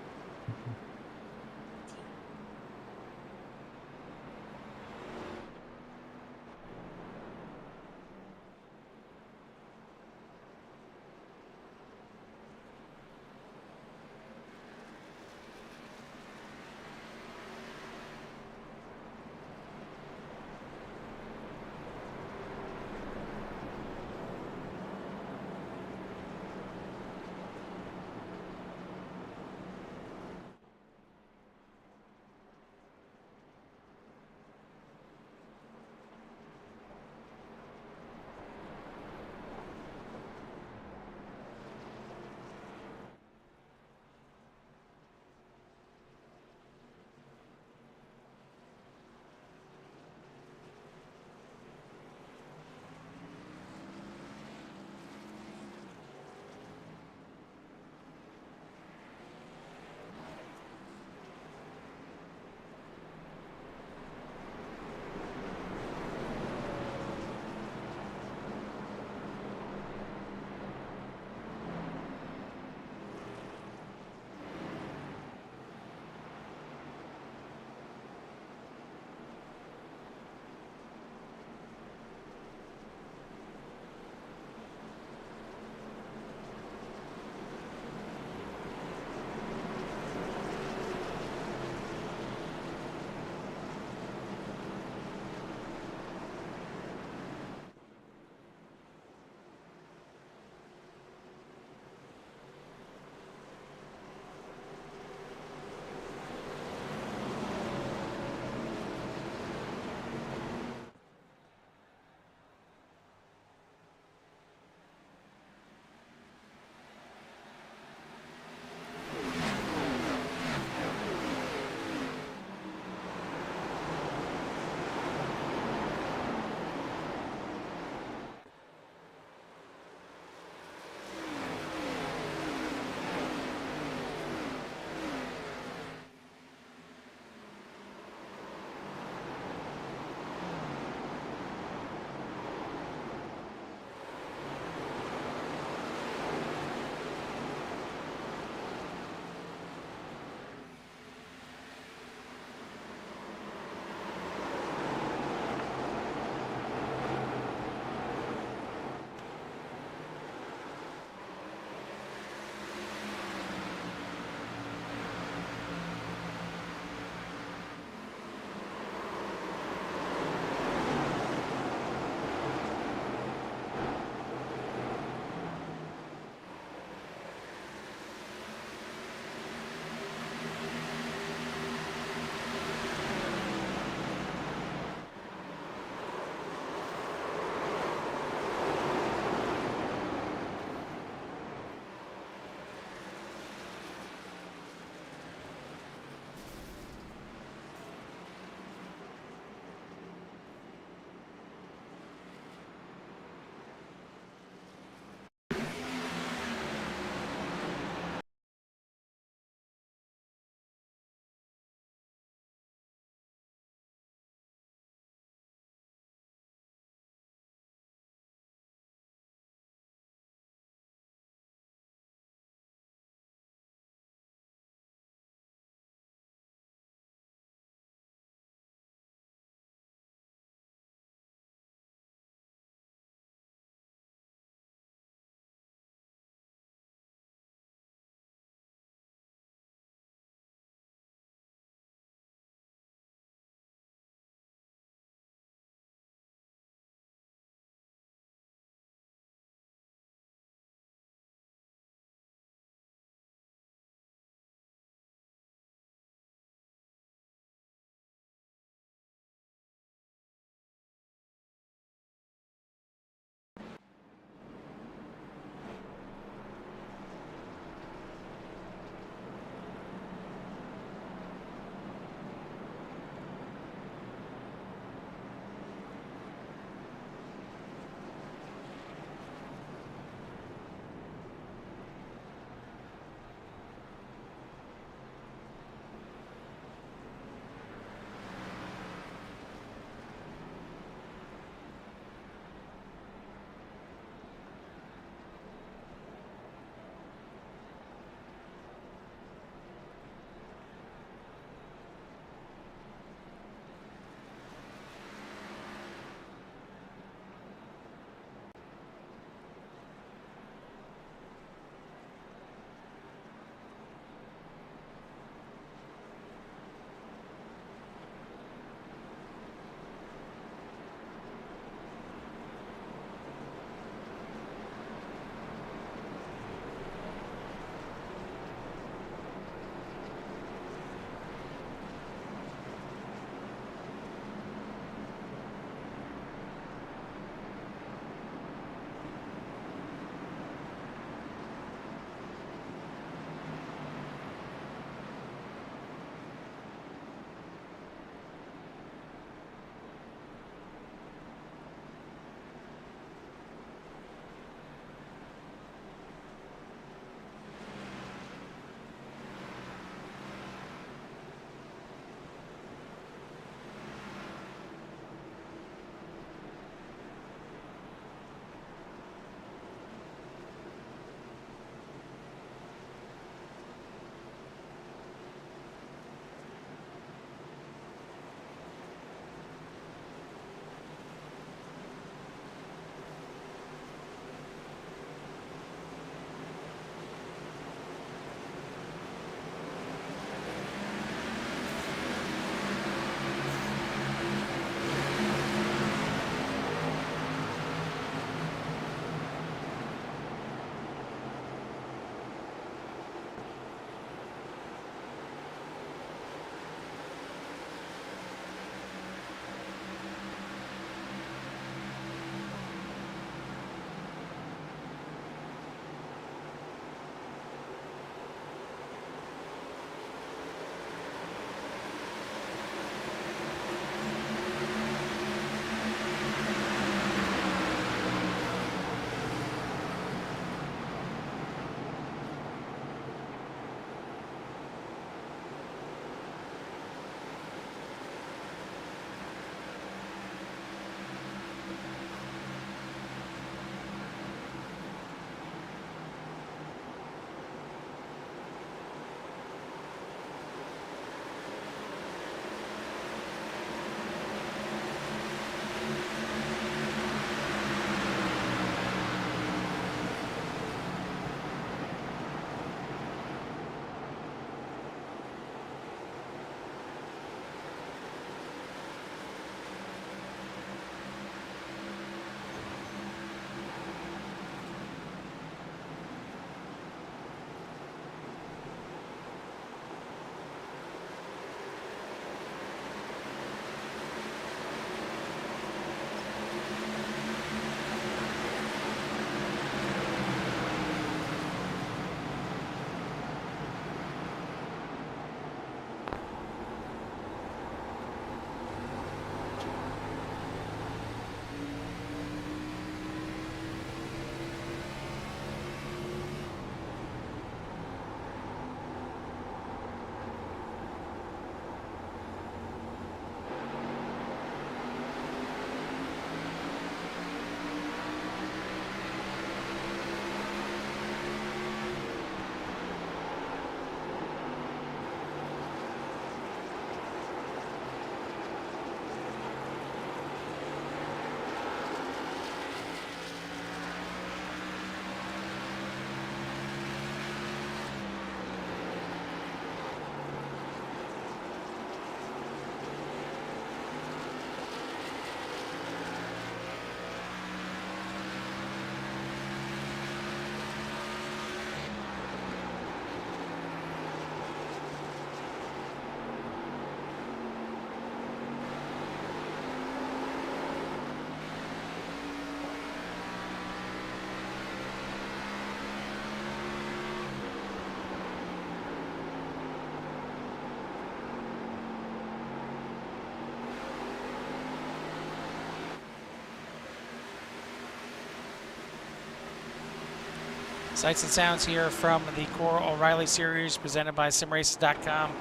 Sights and sounds here from the Cora O'Reilly Series presented by SimRaces.com.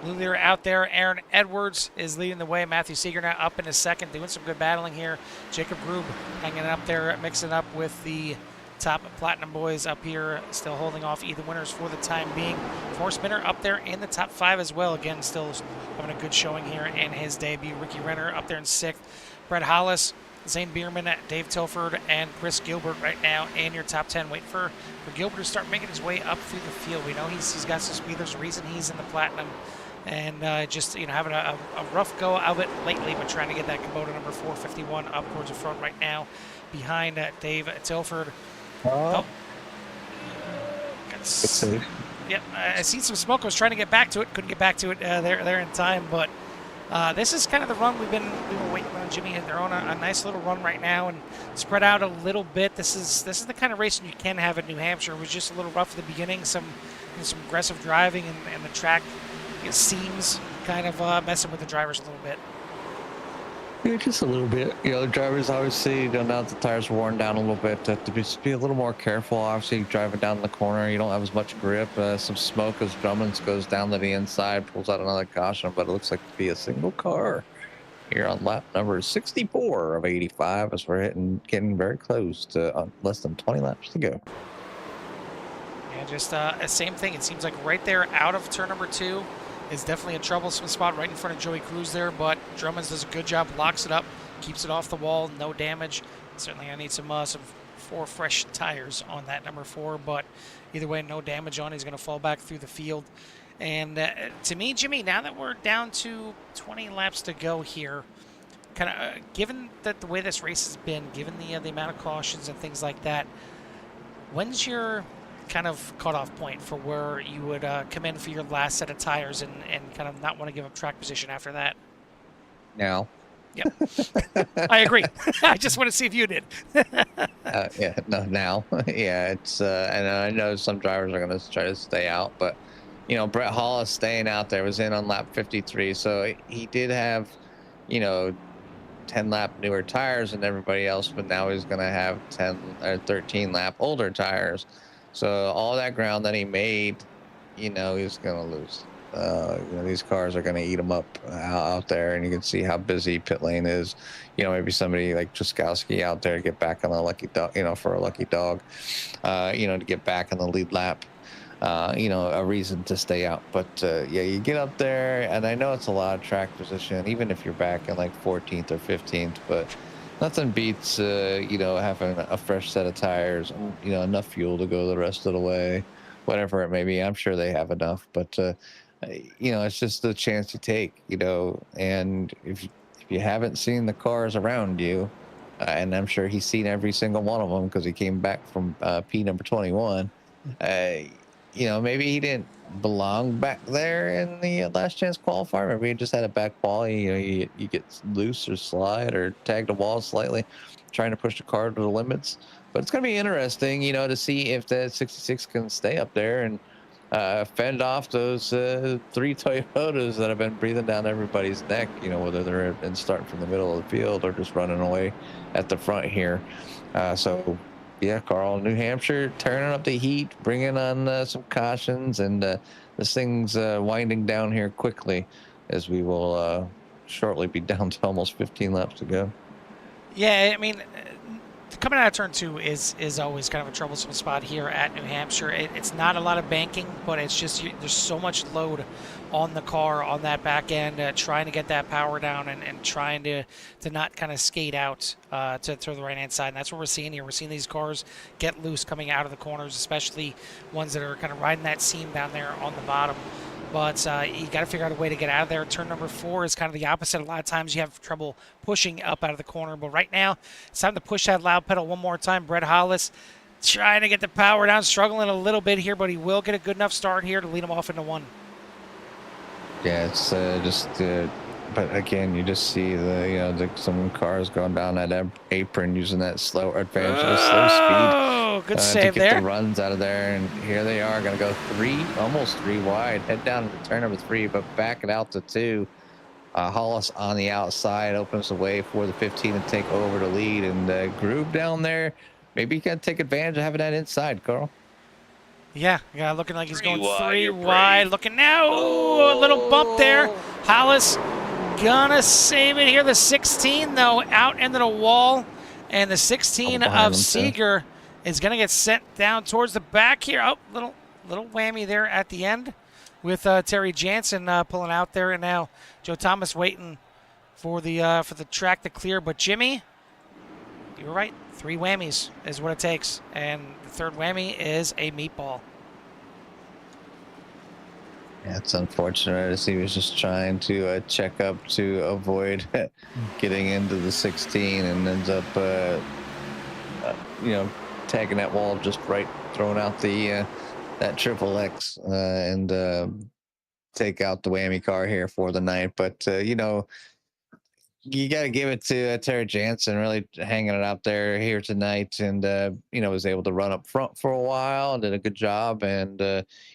Blue leader out there, Aaron Edwards is leading the way. Matthew Seeger now up in his second, doing some good battling here. Jacob Grube hanging up there, mixing up with the top Platinum boys up here, still holding off either winners for the time being. Forrest Minner up there in the top 5 as well. Again, still having a good showing here in his debut. Ricky Renner up there in 6th. Brett Hollis, Zane Bierman, Dave Tilford, and Chris Gilbert right now in your top 10. Wait for Gilbert to start making his way up through the field. We know he's got some speed. There's a reason he's in the Platinum. And just, having a rough go of it lately, but trying to get that Kubota number 451 up towards the front right now behind Dave Tilford. Oh. Good save. Yep, I seen some smoke. I was trying to get back to it. Couldn't get back to it there in time, but this is kind of the run we've been waiting on. Jimmy, they're on a nice little run right now and spread out a little bit. This is the kind of racing you can have at New Hampshire. It was just a little rough at the beginning, some aggressive driving, and the track, it seems, kind of messing with the drivers a little bit. Yeah, just a little bit. The drivers obviously, now that the tires are worn down a little bit, have to be a little more careful. Obviously, driving down the corner, you don't have as much grip. Some smoke as Drummond's goes down to the inside, pulls out another caution, but it looks like to be a single car here on lap number 64 of 85 as we're getting very close to less than 20 laps to go. And just same thing. It seems like right there out of turn number 2 is definitely a troublesome spot right in front of Joey Cruz there, but Drummonds does a good job, locks it up, keeps it off the wall, no damage. Certainly I need some 4 fresh tires on that number 4, but either way, no damage on it. He's going to fall back through the field. And to me, Jimmy, now that we're down to 20 laps to go here, kind of given that the way this race has been, given the amount of cautions and things like that, when's your kind of cutoff point for where you would come in for your last set of tires and kind of not want to give up track position after that? Now. Yep. I agree. I just want to see if you did. Yeah, no, now. Yeah, it's and I know some drivers are going to try to stay out, but Brett Hollis staying out there was in on lap 53, so he did have 10 lap newer tires than everybody else, but now he's going to have 10 or 13 lap older tires. So all that ground that he made, he's going to lose. These cars are going to eat him up out there, and you can see how busy pit lane is. Maybe somebody like Truskowski out there to get back on a lucky dog, for a lucky dog, to get back on the lead lap. A reason to stay out. But yeah, you get up there, and I know it's a lot of track position, even if you're back in like 14th or 15th, but nothing beats, having a fresh set of tires, enough fuel to go the rest of the way, whatever it may be. I'm sure they have enough, but, it's just the chance you take, and if you haven't seen the cars around you, and I'm sure he's seen every single one of them because he came back from P number 21, maybe he didn't belong back there in the last chance qualifier. Maybe he just had a back wall. You get loose or slide or tag the wall slightly, trying to push the car to the limits. But it's going to be interesting, to see if that 66 can stay up there and fend off those 3 Toyotas that have been breathing down everybody's neck, whether they're starting from the middle of the field or just running away at the front here. So yeah, Carl, New Hampshire turning up the heat, bringing on some cautions, and this thing's winding down here quickly as we will shortly be down to almost 15 laps to go. Yeah, I mean, coming out of turn 2 is always kind of a troublesome spot here at New Hampshire. It's not a lot of banking, but it's just there's so much load on the car on that back end, trying to get that power down and trying to not kind of skate out to the right-hand side. And that's what we're seeing here. We're seeing these cars get loose coming out of the corners, especially ones that are kind of riding that seam down there on the bottom. But you got to figure out a way to get out of there. Turn number 4 is kind of the opposite. A lot of times you have trouble pushing up out of the corner. But right now, it's time to push that loud pedal one more time. Brett Hollis trying to get the power down, struggling a little bit here, but he will get a good enough start here to lead him off into 1. Yeah, it's but again, you just see some cars going down that apron using that slow advantage, slow speed. Oh, good save to get there. The runs out of there, and here they are going to go almost 3 wide, head down to turn number 3, but back it out to 2. Hollis on the outside opens the way for the 15 to take over the lead, and Groove down there. Maybe you can take advantage of having that inside, Carl. Yeah, looking like he's Three going wide, 3 you're wide. brave. Looking now. Ooh, a little bump there. Hollis gonna save it here. The 16, though, out into the wall. And the 16 behind of him, too. Seeger is going to get sent down towards the back here. Oh, little whammy there at the end with Terry Jansen pulling out there. And now Joe Thomas waiting for the track to clear. But Jimmy, you were right. 3 whammies is what it takes. And the third whammy is a meatball. Yeah, it's unfortunate as he was just trying to check up to avoid getting into the 16 and ends up, tagging that wall just right, throwing out the that triple X and take out the whammy car here for the night. But, you got to give it to Terry Jansen, really hanging it out there here tonight, and was able to run up front for a while, did a good job, and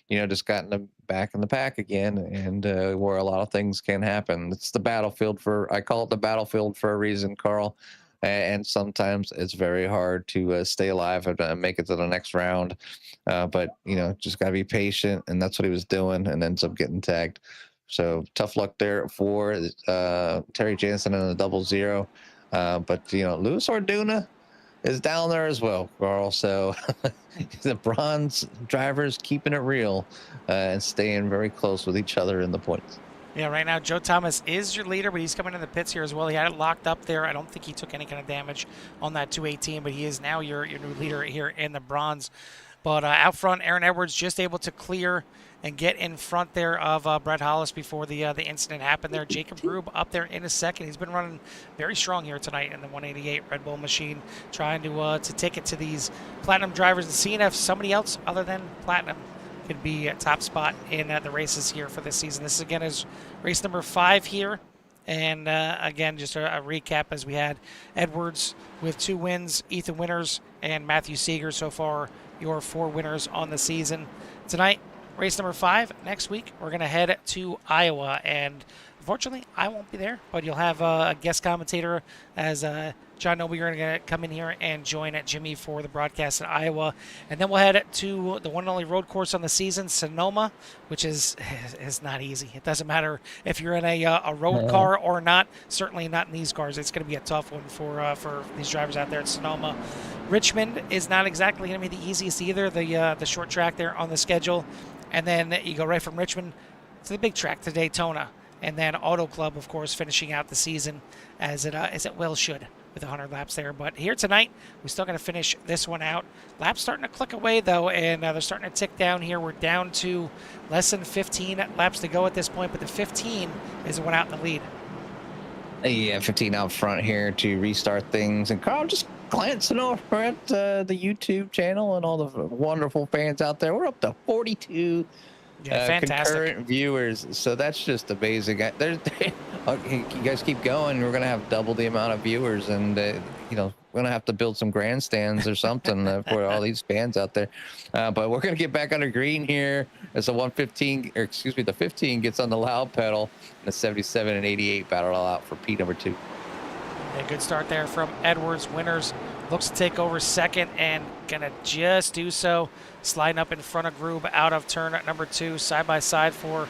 just got in the back in the pack again, and where a lot of things can happen. It's the battlefield I call it the battlefield for a reason, Carl. And sometimes it's very hard to stay alive and make it to the next round. But just got to be patient, and that's what he was doing, and ends up getting tagged. So tough luck there for Terry Jansen in the 00. But Luis Orduna is down there as well, Carl. So the bronze drivers keeping it real and staying very close with each other in the points. Yeah, right now Joe Thomas is your leader, but he's coming in the pits here as well. He had it locked up there. I don't think he took any kind of damage on that 218, but he is now your new leader here in the bronze. But out front, Aaron Edwards just able to clear and get in front there of Brett Hollis before the incident happened there. Jacob Grube up there in a second. He's been running very strong here tonight in the 188 Red Bull machine, trying to take it to these Platinum drivers and seeing if somebody else other than Platinum could be a top spot in the races here for this season. This, again, is race number 5 here. And, again, just a recap as we had Edwards with 2 wins, Ethan Winters, and Matthew Seeger so far, your 4 winners on the season. Tonight, race number 5. Next week, we're going to head to Iowa. And unfortunately, I won't be there, but you'll have a guest commentator as John Noble. You're going to come in here and join Jimmy for the broadcast in Iowa. And then we'll head to the one and only road course on the season, Sonoma, which is not easy. It doesn't matter if you're in a road car or not. Certainly not in these cars. It's going to be a tough one for these drivers out there at Sonoma. Richmond is not exactly going to be the easiest either, the short track there on the schedule. And then you go right from Richmond to the big track, to Daytona. And then Auto Club, of course, finishing out the season as it well should with 100 laps there. But here tonight, we're still going to finish this one out. Laps starting to click away, though, and they're starting to tick down here. We're down to less than 15 laps to go at this point, but the 15 is the one out in the lead. Yeah, 15 out front here to restart things. And Carl, just glancing over at the YouTube channel and all the wonderful fans out there. We're up to 42 concurrent viewers. So that's just amazing. Okay, you guys keep going. We're going to have double the amount of viewers. And, we're going to have to build some grandstands or something for all these fans out there. But we're going to get back under green here as the 15 gets on the loud pedal. And the 77 and 88 battle all out for P number 2. A good start there from Edwards. Winters looks to take over second and gonna just do so, sliding up in front of Grube out of turn number 2, side by side for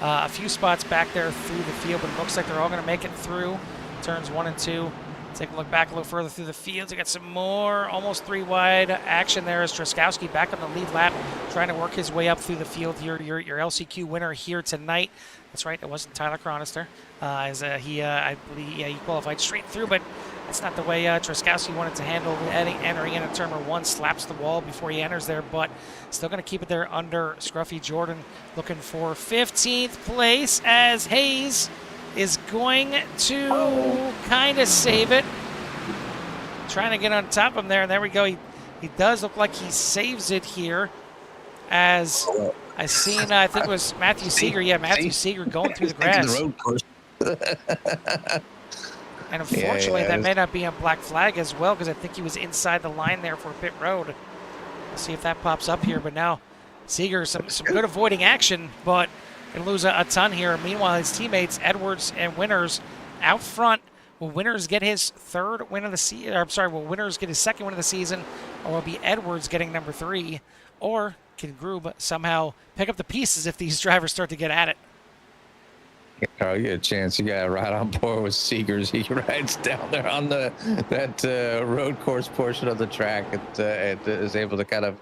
a few spots back there through the field, but it looks like they're all gonna make it through turns 1 and 2. Take a look back a little further through the field to get some more almost 3 wide action there as Truskowski back on the lead lap, trying to work his way up through the field. Your LCQ winner here tonight. That's right, it wasn't Tyler Chronister, as I believe he qualified straight through, but that's not the way Truskowski wanted to handle entering into turn number 1. Slaps the wall before he enters there, but still going to keep it there under Scruffy Jordan, looking for 15th place as Hayes is going to kind of save it. Trying to get on top of him there, and there we go. He does look like he saves it here as I seen, I think it was Matthew Seeger. Yeah, Matthew Seeger going through the grass. And unfortunately, that may not be on black flag as well, because I think he was inside the line there for pit road. Let's see if that pops up here. But now Seeger, some good avoiding action, but going to lose a ton here. Meanwhile, his teammates, Edwards and Winters, out front. Will Winters get his 3rd win of the season? I'm sorry, will Winters get his 2nd win of the season? Or will it be Edwards getting number 3? Or can Grube somehow pick up the pieces if these drivers start to get at it. Carl, you get a chance. You got to ride on board with Seegers. He rides down there on that road course portion of the track and is able to kind of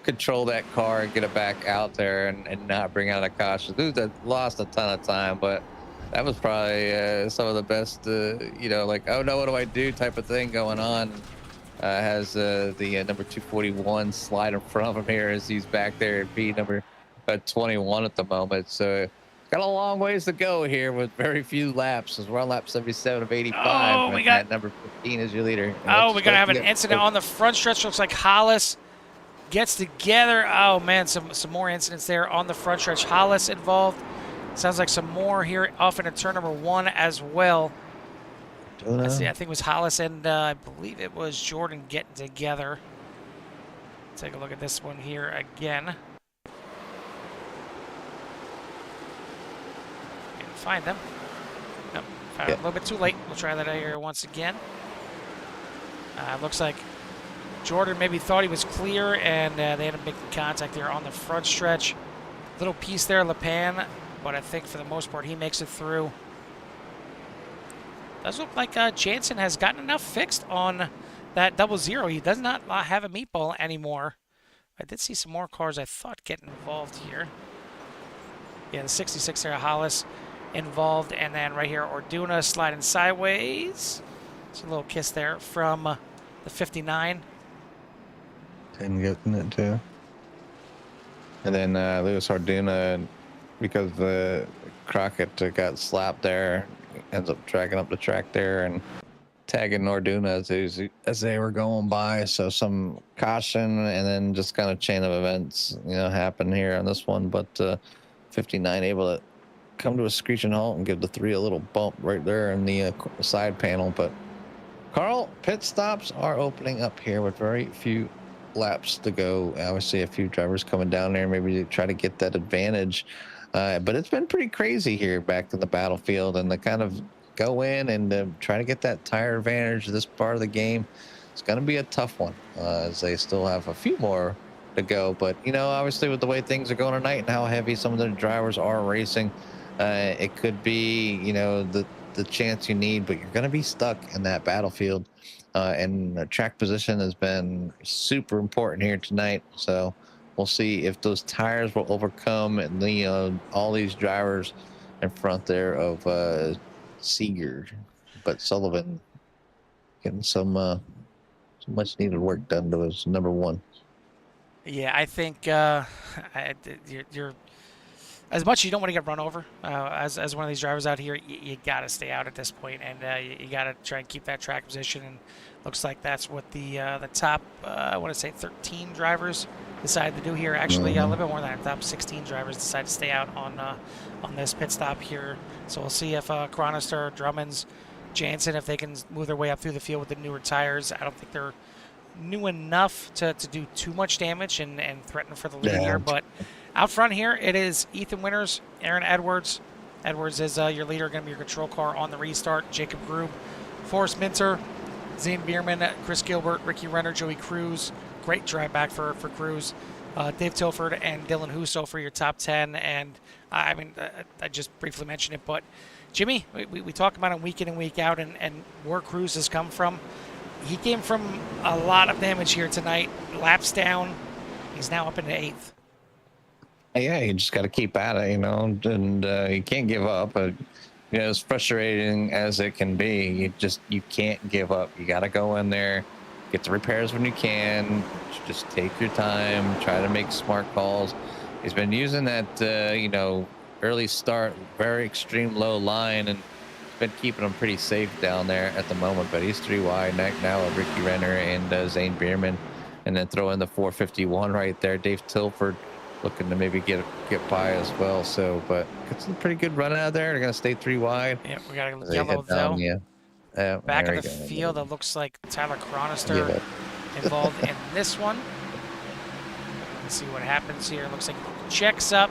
control that car and get it back out there and not bring out a caution. Dude, that lost a ton of time, but that was probably some of the best, like, oh no, what do I do type of thing going on. Has the number 241 slide in front of him here as he's back there at P number 21 at the moment. So got a long ways to go here with very few laps as we're on lap 77 of 85. Oh, we got number 15 as your leader. Oh, we're going to have an incident on the front stretch. Looks like Hollis gets together. Oh, man, some more incidents there on the front stretch. Hollis involved. Sounds like some more here off into turn number 1 as well. Let's see, I think it was Hollis and I believe it was Jordan getting together. Take a look at this one here again. Can't find them. Nope, found it a little bit too late. We'll try that out here once again. Looks like Jordan maybe thought he was clear, and they ended up making contact there on the front stretch. Little piece there, LePan, but I think for the most part he makes it through. Does look like Jansen has gotten enough fixed on that 00. He does not have a meatball anymore. I did see some more cars I thought getting involved here. Yeah, the 66 there, Hollis involved, and then right here, Orduna sliding sideways. It's a little kiss there from the 59. Tim getting it too. And then Lewis Orduna, because the Crockett got slapped there, ends up tracking up the track there and tagging Orduna as they were going by. So some caution and then just kind of chain of events, happen here on this one. But 59 able to come to a screeching halt and give the 3 a little bump right there in the side panel. But Carl, pit stops are opening up here with very few laps to go. Obviously, a few drivers coming down there, maybe to try to get that advantage. But it's been pretty crazy here back in the battlefield, and to kind of go in and try to get that tire advantage this part of the game, it's going to be a tough one as they still have a few more to go. But, obviously with the way things are going tonight and how heavy some of the drivers are racing, it could be, the chance you need, but you're going to be stuck in that battlefield. And the track position has been super important here tonight. So we'll see if those tires will overcome and all these drivers in front there of Seeger. But Sullivan getting some much needed work done to his number 1. Yeah, I think you're as much as you don't want to get run over as one of these drivers out here, you got to stay out at this point, and you got to try and keep that track position. And looks like that's what the top, I want to say 13 drivers decided to do here. Actually, a little bit more than that. Top 16 drivers decided to stay out on this pit stop here. So we'll see if Chronister, Drummonds, Jansen, if they can move their way up through the field with the newer tires. I don't think they're new enough to do too much damage and threaten for the lead here, but out front here, it is Ethan Winters, Aaron Edwards. Edwards is your leader, going to be your control car on the restart. Jacob Grube, Forrest Minter, Zane Bierman, Chris Gilbert, Ricky Renner, Joey Cruz. Great drive back for Cruz. Dave Tilford and Dylan Husso for your top 10. And I just briefly mentioned it, but Jimmy, we talk about him week in and week out and where Cruz has come from. He came from a lot of damage here tonight. Laps down. He's now up into 8th. Yeah, you just got to keep at it, and you can't give up. As frustrating as it can be, you can't give up. You got to go in there, get the repairs when you can. Just take your time, try to make smart calls. He's been using that, early start, very extreme low line, and been keeping him pretty safe down there at the moment. But he's 3 wide now with Ricky Renner and Zane Bierman, and then throw in the 451 right there. Dave Tilford looking to maybe get by as well. So, but it's a pretty good run out of there. They're going to stay 3 wide. Yeah, we got a yellow though. Back of the field, it looks like Tyler Chronister involved in this one. Let's see what happens here. Looks like he checks up.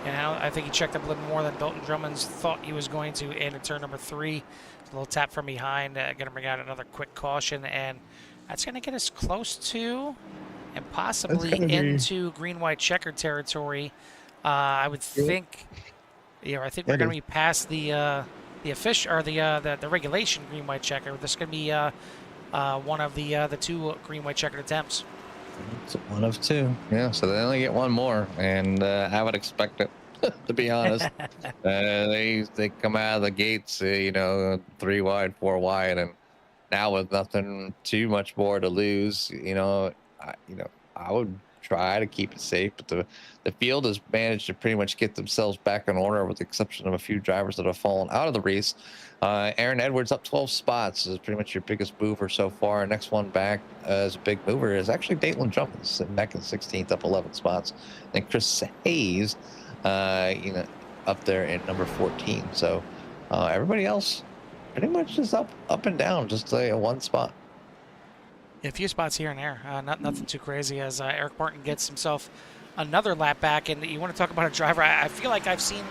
And I think he checked up a little more than Dalton Drummonds thought he was going to in turn number 3. A little tap from behind. Going to bring out another quick caution. And that's going to get us close to and possibly gonna be- into green-white checkered territory. I would think, yeah, I think we're It going to is. be past the official or the regulation green-white checker. This is going to be one of the two green-white checkered attempts. It's one of two. Yeah, so they only get one more, and I would expect it. To be honest, they come out of the gates, 3 wide, 4 wide, and now with nothing too much more to lose, I would try to keep it safe. But the field has managed to pretty much get themselves back in order, with the exception of a few drivers that have fallen out of the race. Aaron Edwards up 12 spots is pretty much your biggest mover so far. Next one back as a big mover is actually Dayton Jumpins, sitting back in 16th, up 11 spots. And Chris Hayes, up there in number 14. So everybody else pretty much just up and down, just a one spot. A few spots here and there, nothing too crazy, as Eric Martin gets himself another lap back. And you want to talk about a driver, I feel like I've seen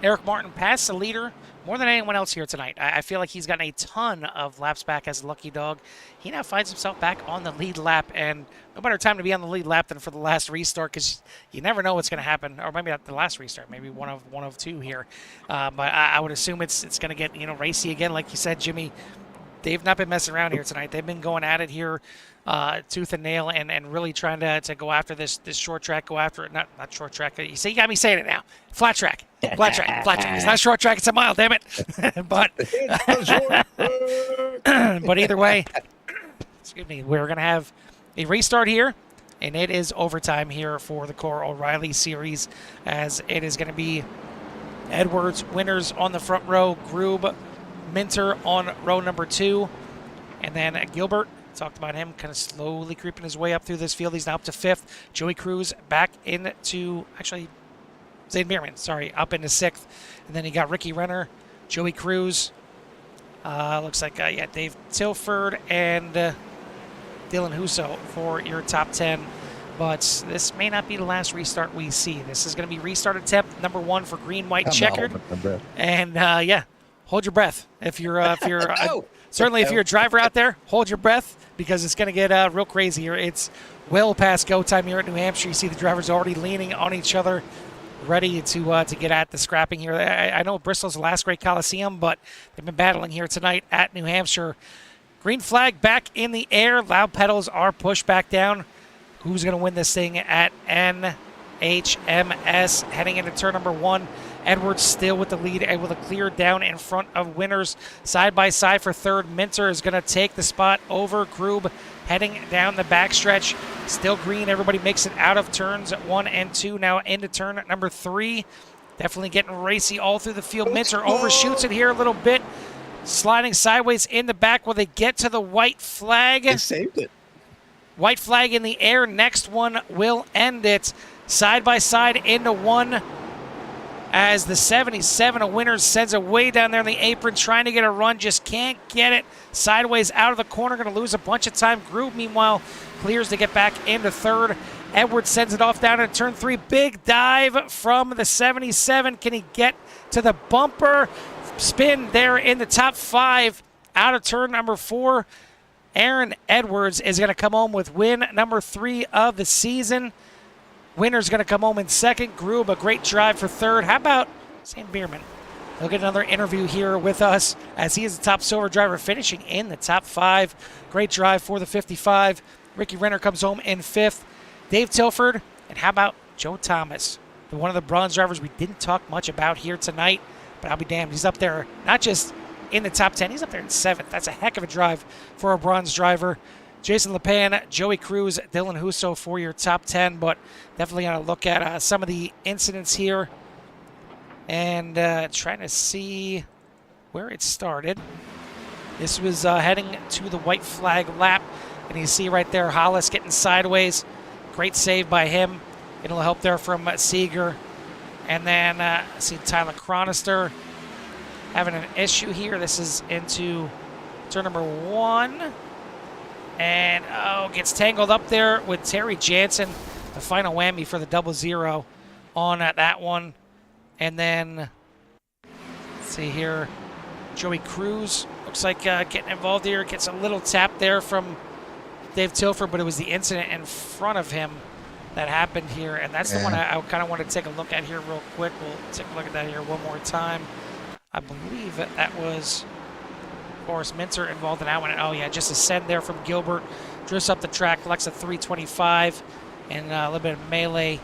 Eric Martin pass the leader more than anyone else here tonight. I feel like he's gotten a ton of laps back as a lucky dog. He now finds himself back on the lead lap, and no better time to be on the lead lap than for the last restart, because you never know what's going to happen. Or maybe not the last restart, maybe one of two here. But I would assume it's going to get racy again, like you said, Jimmy. They've not been messing around here tonight. They've been going at it here, tooth and nail, and really trying to go after this short track. Go after it, not short track. You got me saying it now. Flat track. It's not short track. It's a mile. Damn it. but but either way, excuse me. We're gonna have a restart here, and it is overtime here for the Core O'Reilly series, as it is going to be Edwards winners on the front row, Grube, Minter on row number 2, and then Gilbert. Talked about him kind of slowly creeping his way up through this field. He's now up to 5th. Joey Cruz back into, actually, Zane Bierman, sorry, up into 6th. And then you got Ricky Renner, Joey Cruz. Looks like, Dave Tilford and Dylan Husso for your top 10. But this may not be the last restart we see. This is going to be restart attempt number 1 for green-white checkered. And, hold your breath. If you're certainly if you're a driver out there, hold your breath, because it's going to get real crazy here. It's well past go time here at New Hampshire. You see the drivers already leaning on each other, ready to get at the scrapping here. I know Bristol's the last great Coliseum, but they've been battling here tonight at New Hampshire. Green flag back in the air. Loud pedals are pushed back down. Who's going to win this thing at NHMS heading into turn number 1? Edwards still with the lead, able to clear down in front of winners. Side by side for 3rd. Minter is going to take the spot over Grube, heading down the backstretch. Still green. Everybody makes it out of turns 1 and 2. Now into turn number 3. Definitely getting racy all through the field. Minter overshoots it here a little bit. Sliding sideways in the back. Will they get to the white flag? They saved it. White flag in the air. Next one will end it. Side by side into 1. As the 77 of winners sends it way down there in the apron, trying to get a run, just can't get it. Sideways out of the corner, going to lose a bunch of time. Groove, meanwhile, clears to get back into 3rd. Edwards sends it off down in turn 3. Big dive from the 77. Can he get to the bumper? Spin there in the top 5 out of turn number 4. Aaron Edwards is going to come home with win number 3 of the season. Winner's going to come home in 2nd. Grube, a great drive for 3rd. How about Sam Bierman? He'll get another interview here with us, as he is the top silver driver, finishing in the top 5. Great drive for the 55. Ricky Renner comes home in 5th. Dave Tilford, and how about Joe Thomas, one of the bronze drivers we didn't talk much about here tonight, but I'll be damned. He's up there, not just in the top 10, he's up there in 7th. That's a heck of a drive for a bronze driver. Jason Lepan, Joey Cruz, Dylan Husso for your top 10, but definitely going to look at some of the incidents here and trying to see where it started. This was heading to the white flag lap, and you see right there Hollis getting sideways. Great save by him. It'll help there from Seeger. And then see Tyler Chronister having an issue here. This is into turn number 1. And, gets tangled up there with Terry Jansen. The final whammy for the 0-0 on that one. And then, let's see here, Joey Cruz looks like getting involved here. Gets a little tap there from Dave Tilford, but it was the incident in front of him that happened here, and that's the one Yeah. I kind of want to take a look at here real quick. We'll take a look at that here one more time. I believe that was Forrest Minter involved in that one. Oh yeah, just a send there from Gilbert, drifts up the track, collects a 325, and a little bit of melee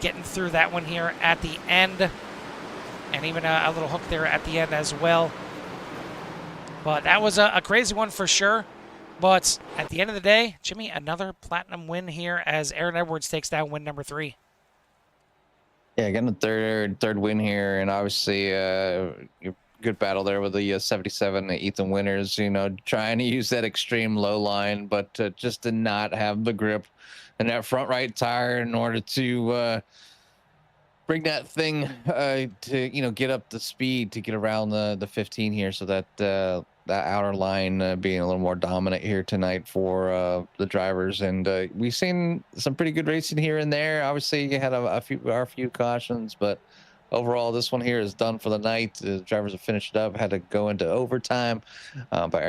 getting through that one here at the end, and even a little hook there at the end as well. But that was a crazy one for sure. But at the end of the day, Jimmy, another platinum win here as Aaron Edwards takes down win number 3. Yeah, getting a third win here, and obviously good battle there with the 77 Ethan Winters. You know, trying to use that extreme low line, but just did not have the grip in that front right tire in order to bring that thing to get up the speed to get around the 15 here, so that that outer line being a little more dominant here tonight for the drivers. And we've seen some pretty good racing here and there. Obviously, you had a few cautions, but overall, this one here is done for the night. The drivers have finished it up, had to go into overtime, but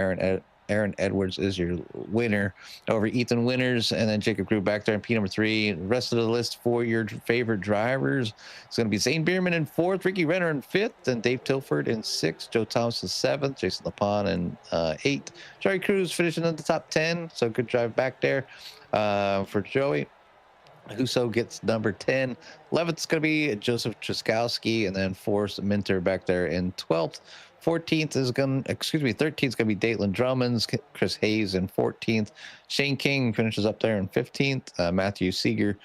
Aaron Edwards is your winner over Ethan Winters, and then Jacob Grew back there in P number 3. The rest of the list for your favorite drivers, it's going to be Zane Bierman in 4th, Ricky Renner in 5th, and Dave Tilford in 6th, Joe Thomas in 7th, Jason LaPon in 8th. Jerry Cruz finishing in the top 10, so good drive back there for Joey. Huso gets number 10. 11th is going to be Joseph Truskowski, and then Forrest Minter back there in 12th. 13th is going to, 13th is going to be Datelin Drummonds, Chris Hayes in 14th. Shane King finishes up there in 15th. Matthew Seeger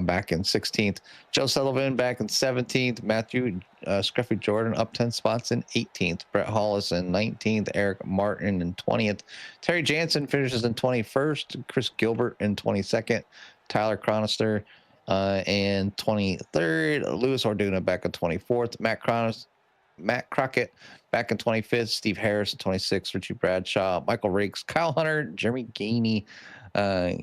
back in 16th. Joe Sullivan back in 17th. Matthew Scruffy Jordan up 10 spots in 18th. Brett Hollis in 19th. Eric Martin in 20th. Terry Jansen finishes in 21st. Chris Gilbert in 22nd. Tyler Chronister in 23rd. Louis Orduna back in 24th. Matt Crockett back in 25th. Steve Harris in 26th. Richie Bradshaw, Michael Rakes, Kyle Hunter, Jeremy Gainey.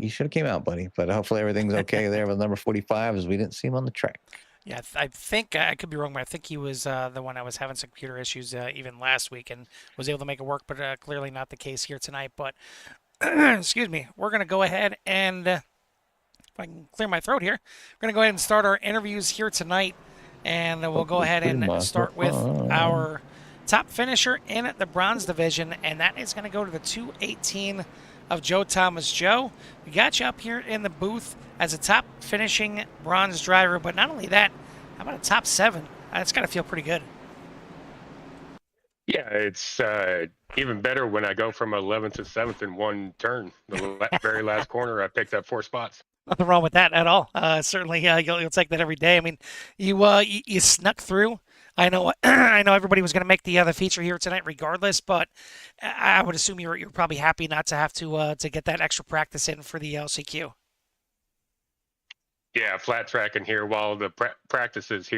You should have came out, buddy, but hopefully everything's okay there with number 45 as we didn't see him on the track. Yeah, I think I could be wrong, but I think he was the one that was having some computer issues even last week and was able to make it work, but clearly not the case here tonight. But excuse me, we're going to go ahead and, if I can clear my throat here, we're going to go ahead and start our interviews here tonight. And we'll go ahead and start with our top finisher in the bronze division, and that is going to go to the 218 of Joe Thomas. Joe, we got you up here in the booth as a top finishing bronze driver, but not only that, how about a top 7? That's got to feel pretty good. Yeah, it's even better when I go from 11th to 7th in one turn. The very last corner, I picked up 4 spots. Nothing wrong with that at all. Certainly, you'll take that every day. I mean, you snuck through. I know I know everybody was going to make the feature here tonight, regardless. But I would assume you're probably happy not to have to get that extra practice in for the LCQ. Yeah, flat tracking here. While the practice is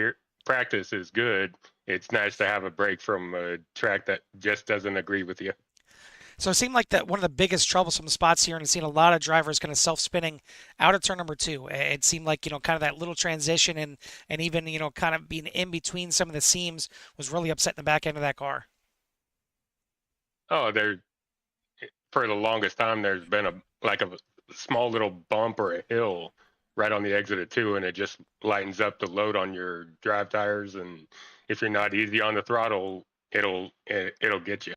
good. It's nice to have a break from a track that just doesn't agree with you. So it seemed like that one of the biggest troublesome spots here, and I've seen a lot of drivers kind of self-spinning out of turn number 2. It seemed like, kind of that little transition and even, kind of being in between some of the seams was really upsetting the back end of that car. Oh, for the longest time, there's been a small little bump or a hill right on the exit of 2, and it just lightens up the load on your drive tires. And if you're not easy on the throttle, it'll get you.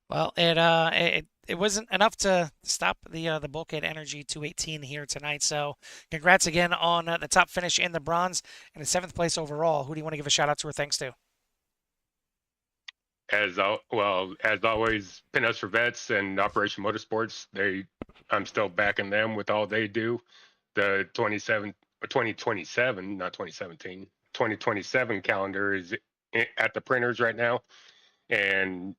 Well, it wasn't enough to stop the Bulkhead Energy 218 here tonight. So, congrats again on the top finish in the bronze and the 7th place overall. Who do you want to give a shout out to or thanks to? As always, Pinups for Vets and Operation Motorsports. I'm still backing them with all they do. The 2027, not 2017, 2027 calendar is at the printers right now, and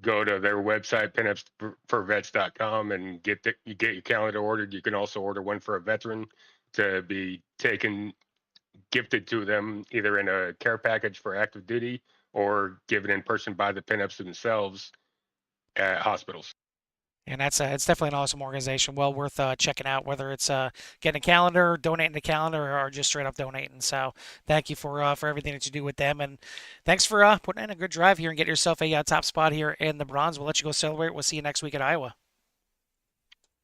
go to their website, pinupsforvets.com, and get your calendar ordered. You can also order one for a veteran to be gifted to them either in a care package for active duty or given in person by the pinups themselves at hospitals. And it's definitely an awesome organization, well worth checking out, whether it's getting a calendar, donating the calendar, or just straight up donating. So thank you for everything that you do with them, and thanks for putting in a good drive here and get yourself a top spot here in the bronze. We'll let you go celebrate. We'll see you next week at Iowa.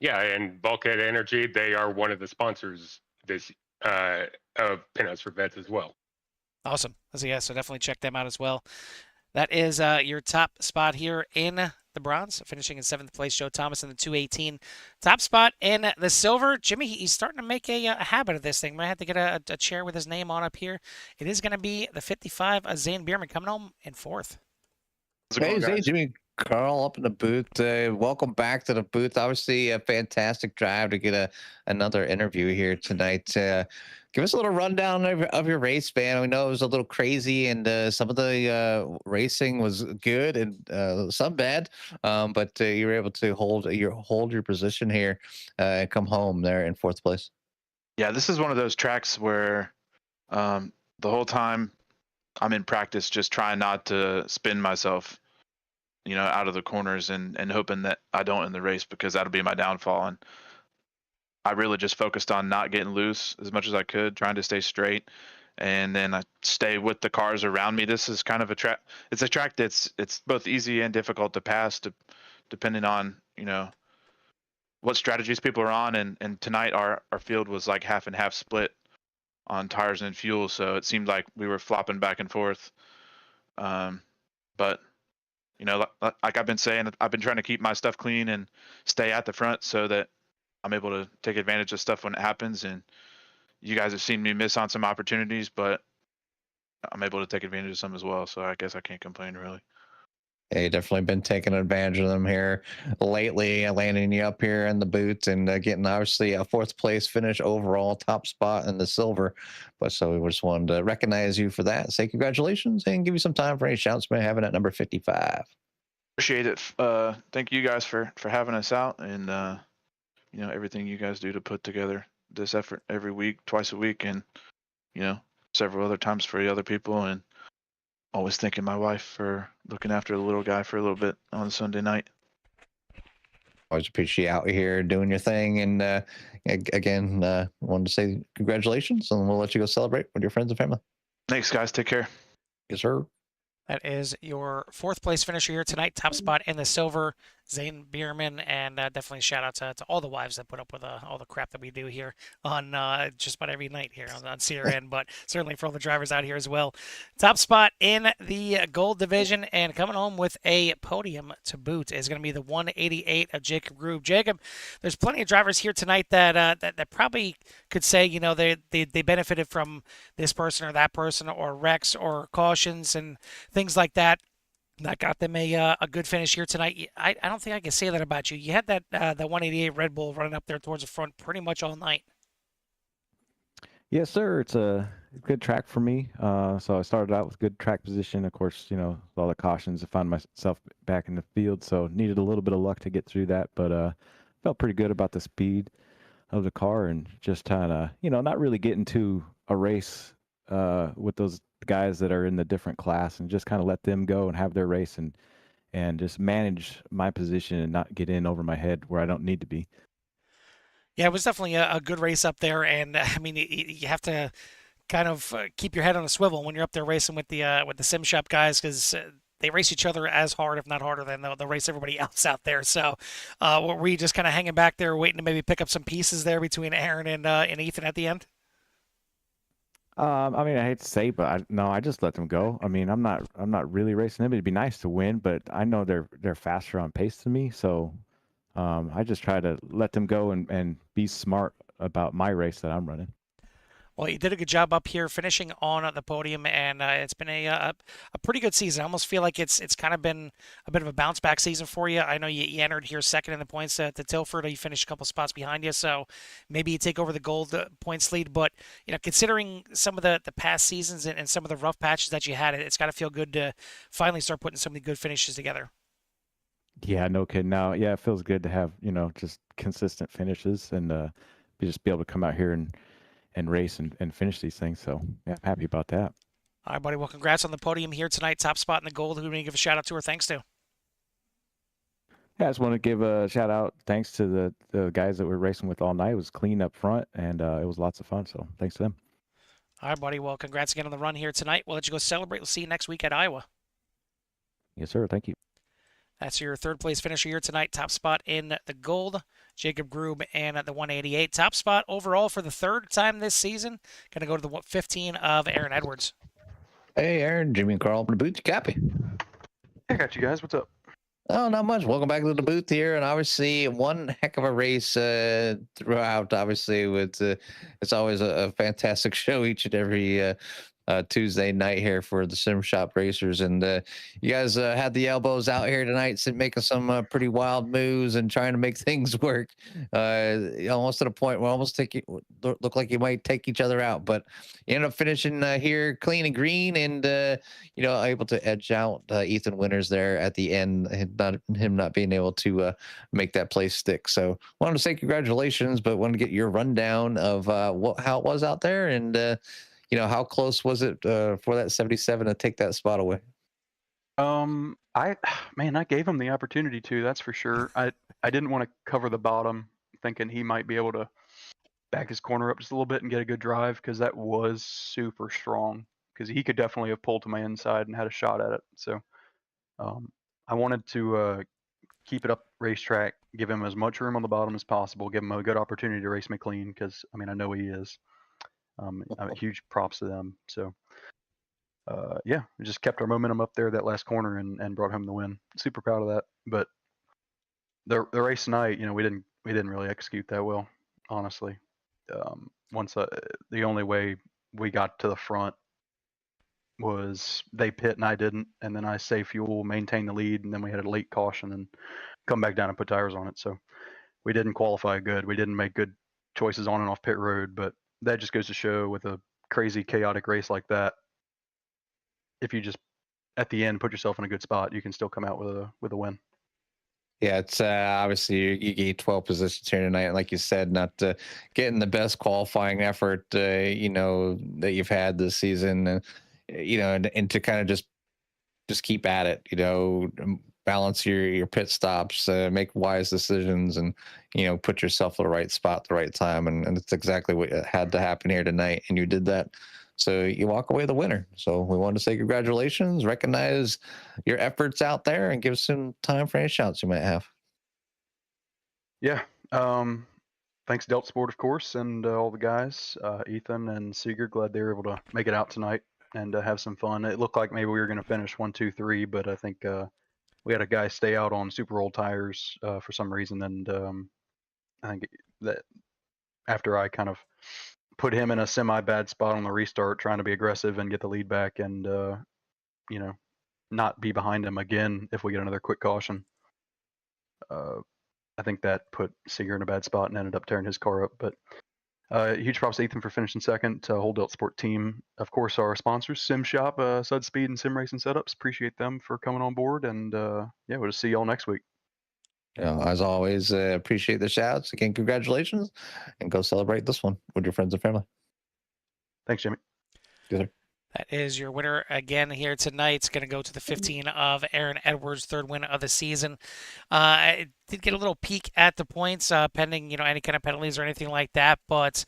Yeah, and Bulkhead Energy, they are one of the sponsors this of Pinouts for Vets as well. Awesome. So yeah, so definitely check them out as well. That is your top spot here in the bronze, finishing in 7th place. Joe Thomas in the 218. Top spot in the silver. Jimmy, he's starting to make a habit of this thing. Might have to get a chair with his name on up here. It is going to be the 55, Zane Bierman, coming home in 4th. Hey, Zay, Jimmy Carl up in the booth. Welcome back to the booth. Obviously, a fantastic drive to get another interview here tonight. Give us a little rundown of your race, man. We know it was a little crazy, and some of the racing was good and some bad, but you were able to hold your position here and come home there in 4th place. Yeah, this is one of those tracks where the whole time I'm in practice just trying not to spin myself, out of the corners and hoping that I don't in the race, because that'll be my downfall. And I really just focused on not getting loose as much as I could, trying to stay straight. And then I stay with the cars around me. This is kind of a track. It's a track it's both easy and difficult to pass, depending on, what strategies people are on. And tonight our field was like half and half split on tires and fuel. So it seemed like we were flopping back and forth. But like I've been saying, I've been trying to keep my stuff clean and stay at the front so that I'm able to take advantage of stuff when it happens. And you guys have seen me miss on some opportunities, but I'm able to take advantage of some as well. So I guess I can't complain, really. Hey, definitely been taking advantage of them here lately, landing you up here in the boots and getting obviously a 4th place finish overall, top spot in the silver. But so we just wanted to recognize you for that, say congratulations, and give you some time for any shouts by having at number 55. Appreciate it. Thank you guys for having us out, and everything you guys do to put together this effort every week, twice a week, and several other times for the other people. And always thanking my wife for looking after the little guy for a little bit on Sunday night. Always appreciate you out here doing your thing. And again, wanted to say congratulations, and we'll let you go celebrate with your friends and family. Thanks, guys. Take care. Yes, sir. That is your 4th place finisher here tonight. Top spot in the silver, Zane Bierman, and definitely shout out to all the wives that put up with all the crap that we do here on just about every night here on CRN, but certainly for all the drivers out here as well. Top spot in the gold division, and coming home with a podium to boot is going to be the 188 of Jacob Grube. Jacob, there's plenty of drivers here tonight that probably could say, they benefited from this person or that person, or wrecks or cautions and things like that got them a good finish here tonight. I don't think I can say that about you. You had that 188 Red Bull running up there towards the front pretty much all night. Yes, sir. It's a good track for me. So I started out with good track position. Of course, with all the cautions, I found myself back in the field, so needed a little bit of luck to get through that. But felt pretty good about the speed of the car, and just kind of, not really getting to a race with those guys that are in the different class, and just kind of let them go and have their race, and just manage my position and not get in over my head where I don't need to be. Yeah, it was definitely a good race up there, and I mean, you have to kind of keep your head on a swivel when you're up there racing with the sim shop guys, because they race each other as hard, if not harder, than they'll race everybody else out there. So were you just kind of hanging back there waiting to maybe pick up some pieces there between Aaron and Ethan at the end? I mean, I hate to say, but I just let them go. I mean, I'm not really racing them. It'd be nice to win, but I know they're faster on pace than me, so I just try to let them go and be smart about my race that I'm running. Well, you did a good job up here finishing on the podium, and it's been a pretty good season. I almost feel like it's kind of been a bit of a bounce back season for you. I know you entered here second in the points to Tilford. You finished a couple spots behind you, so maybe you take over the gold points lead. But considering some of the past seasons and some of the rough patches that you had, it's got to feel good to finally start putting some of the good finishes together. Yeah, no kidding. Now, yeah, it feels good to have just consistent finishes, and just be able to come out here and race and finish these things. So yeah, I'm happy about that. All right, buddy. Well, congrats on the podium here tonight. Top spot in the gold. Who do you give a shout out to or thanks to? Yeah, I just want to give a shout out. Thanks to the guys that we're racing with all night. It was clean up front, and it was lots of fun. So thanks to them. All right, buddy. Well, congrats again on the run here tonight. We'll let you go celebrate. We'll see you next week at Iowa. Yes, sir. Thank you. That's your third place finisher here tonight. Top spot in the gold, Jacob Grube and the 188. Top spot overall for the third time this season. Going to go to the 15 of Aaron Edwards. Hey, Aaron, Jimmy and Carl from the booth. Copy. I got you guys. What's up? Oh, not much. Welcome back to the booth here, and obviously one heck of a race throughout. Obviously, with it's always a fantastic show each and every Tuesday night here for the Sim Shop Racers, and you guys had the elbows out here tonight, making some pretty wild moves and trying to make things work. Almost to the point where almost look like you might take each other out, but you end up finishing here clean and green, and able to edge out Ethan Winters there at the end, him not being able to make that place stick. So wanted to say congratulations, but wanted to get your rundown of how it was out there, and how close was it for that 77 to take that spot away? I gave him the opportunity to, that's for sure. I didn't want to cover the bottom, thinking he might be able to back his corner up just a little bit and get a good drive, because that was super strong, because he could definitely have pulled to my inside and had a shot at it. So I wanted to keep it up racetrack, give him as much room on the bottom as possible, give him a good opportunity to race me clean, because I know he is. Huge props to them. So we just kept our momentum up there that last corner and brought home the win. Super proud of that. But the race tonight, we didn't really execute that well, honestly. The only way we got to the front was they pit and I didn't, and then I save fuel, maintain the lead, and then we had a late caution and come back down and put tires on it. So we didn't qualify good. We didn't make good choices on and off pit road, but that just goes to show, with a crazy, chaotic race like that, if you just at the end put yourself in a good spot, you can still come out with a win. Yeah, it's obviously you get 12 positions here tonight, and like you said, not getting the best qualifying effort that you've had this season, and to kind of just keep at it, balance your pit stops, make wise decisions, and put yourself in the right spot at the right time, and it's exactly what had to happen here tonight, and you did that. So you walk away the winner. So we wanted to say congratulations, recognize your efforts out there, and give some time for any shouts you might have. Yeah. Thanks Delta Sport, of course, and all the guys, Ethan and Seeger. Glad they were able to make it out tonight and have some fun. It looked like maybe we were going to finish 1, 2, 3, but I think we had a guy stay out on super old tires for some reason, and I think that after I kind of put him in a semi-bad spot on the restart, trying to be aggressive and get the lead back, and not be behind him again if we get another quick caution. I think that put Seeger in a bad spot and ended up tearing his car up. But huge props to Ethan for finishing second. Whole Delta Sport team, of course, our sponsors, Sim Shop, Sud Speed, and Sim Racing Setups. Appreciate them for coming on board, and we'll just see y'all next week. As always, appreciate the shouts. Again, congratulations, and go celebrate this one with your friends and family. Thanks, Jimmy. Yes, sir. That is your winner again here tonight. It's going to go to the 15 of Aaron Edwards, third win of the season. I did get a little peek at the points, pending any kind of penalties or anything like that. But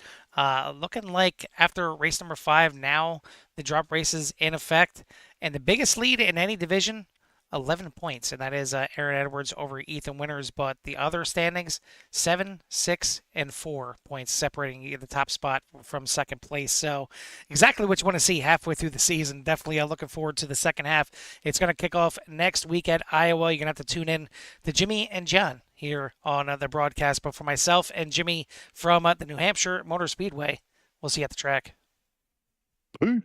looking like after race number 5, now the drop race is in effect, and the biggest lead in any division, 11 points, and that is Aaron Edwards over Ethan Winters. But the other standings, 7, 6, and 4 points separating the top spot from second place. So exactly what you want to see halfway through the season. Definitely looking forward to the second half. It's going to kick off next week at Iowa. You're going to have to tune in to Jimmy and John here on the broadcast. But for myself and Jimmy from the New Hampshire Motor Speedway, we'll see you at the track. Peace.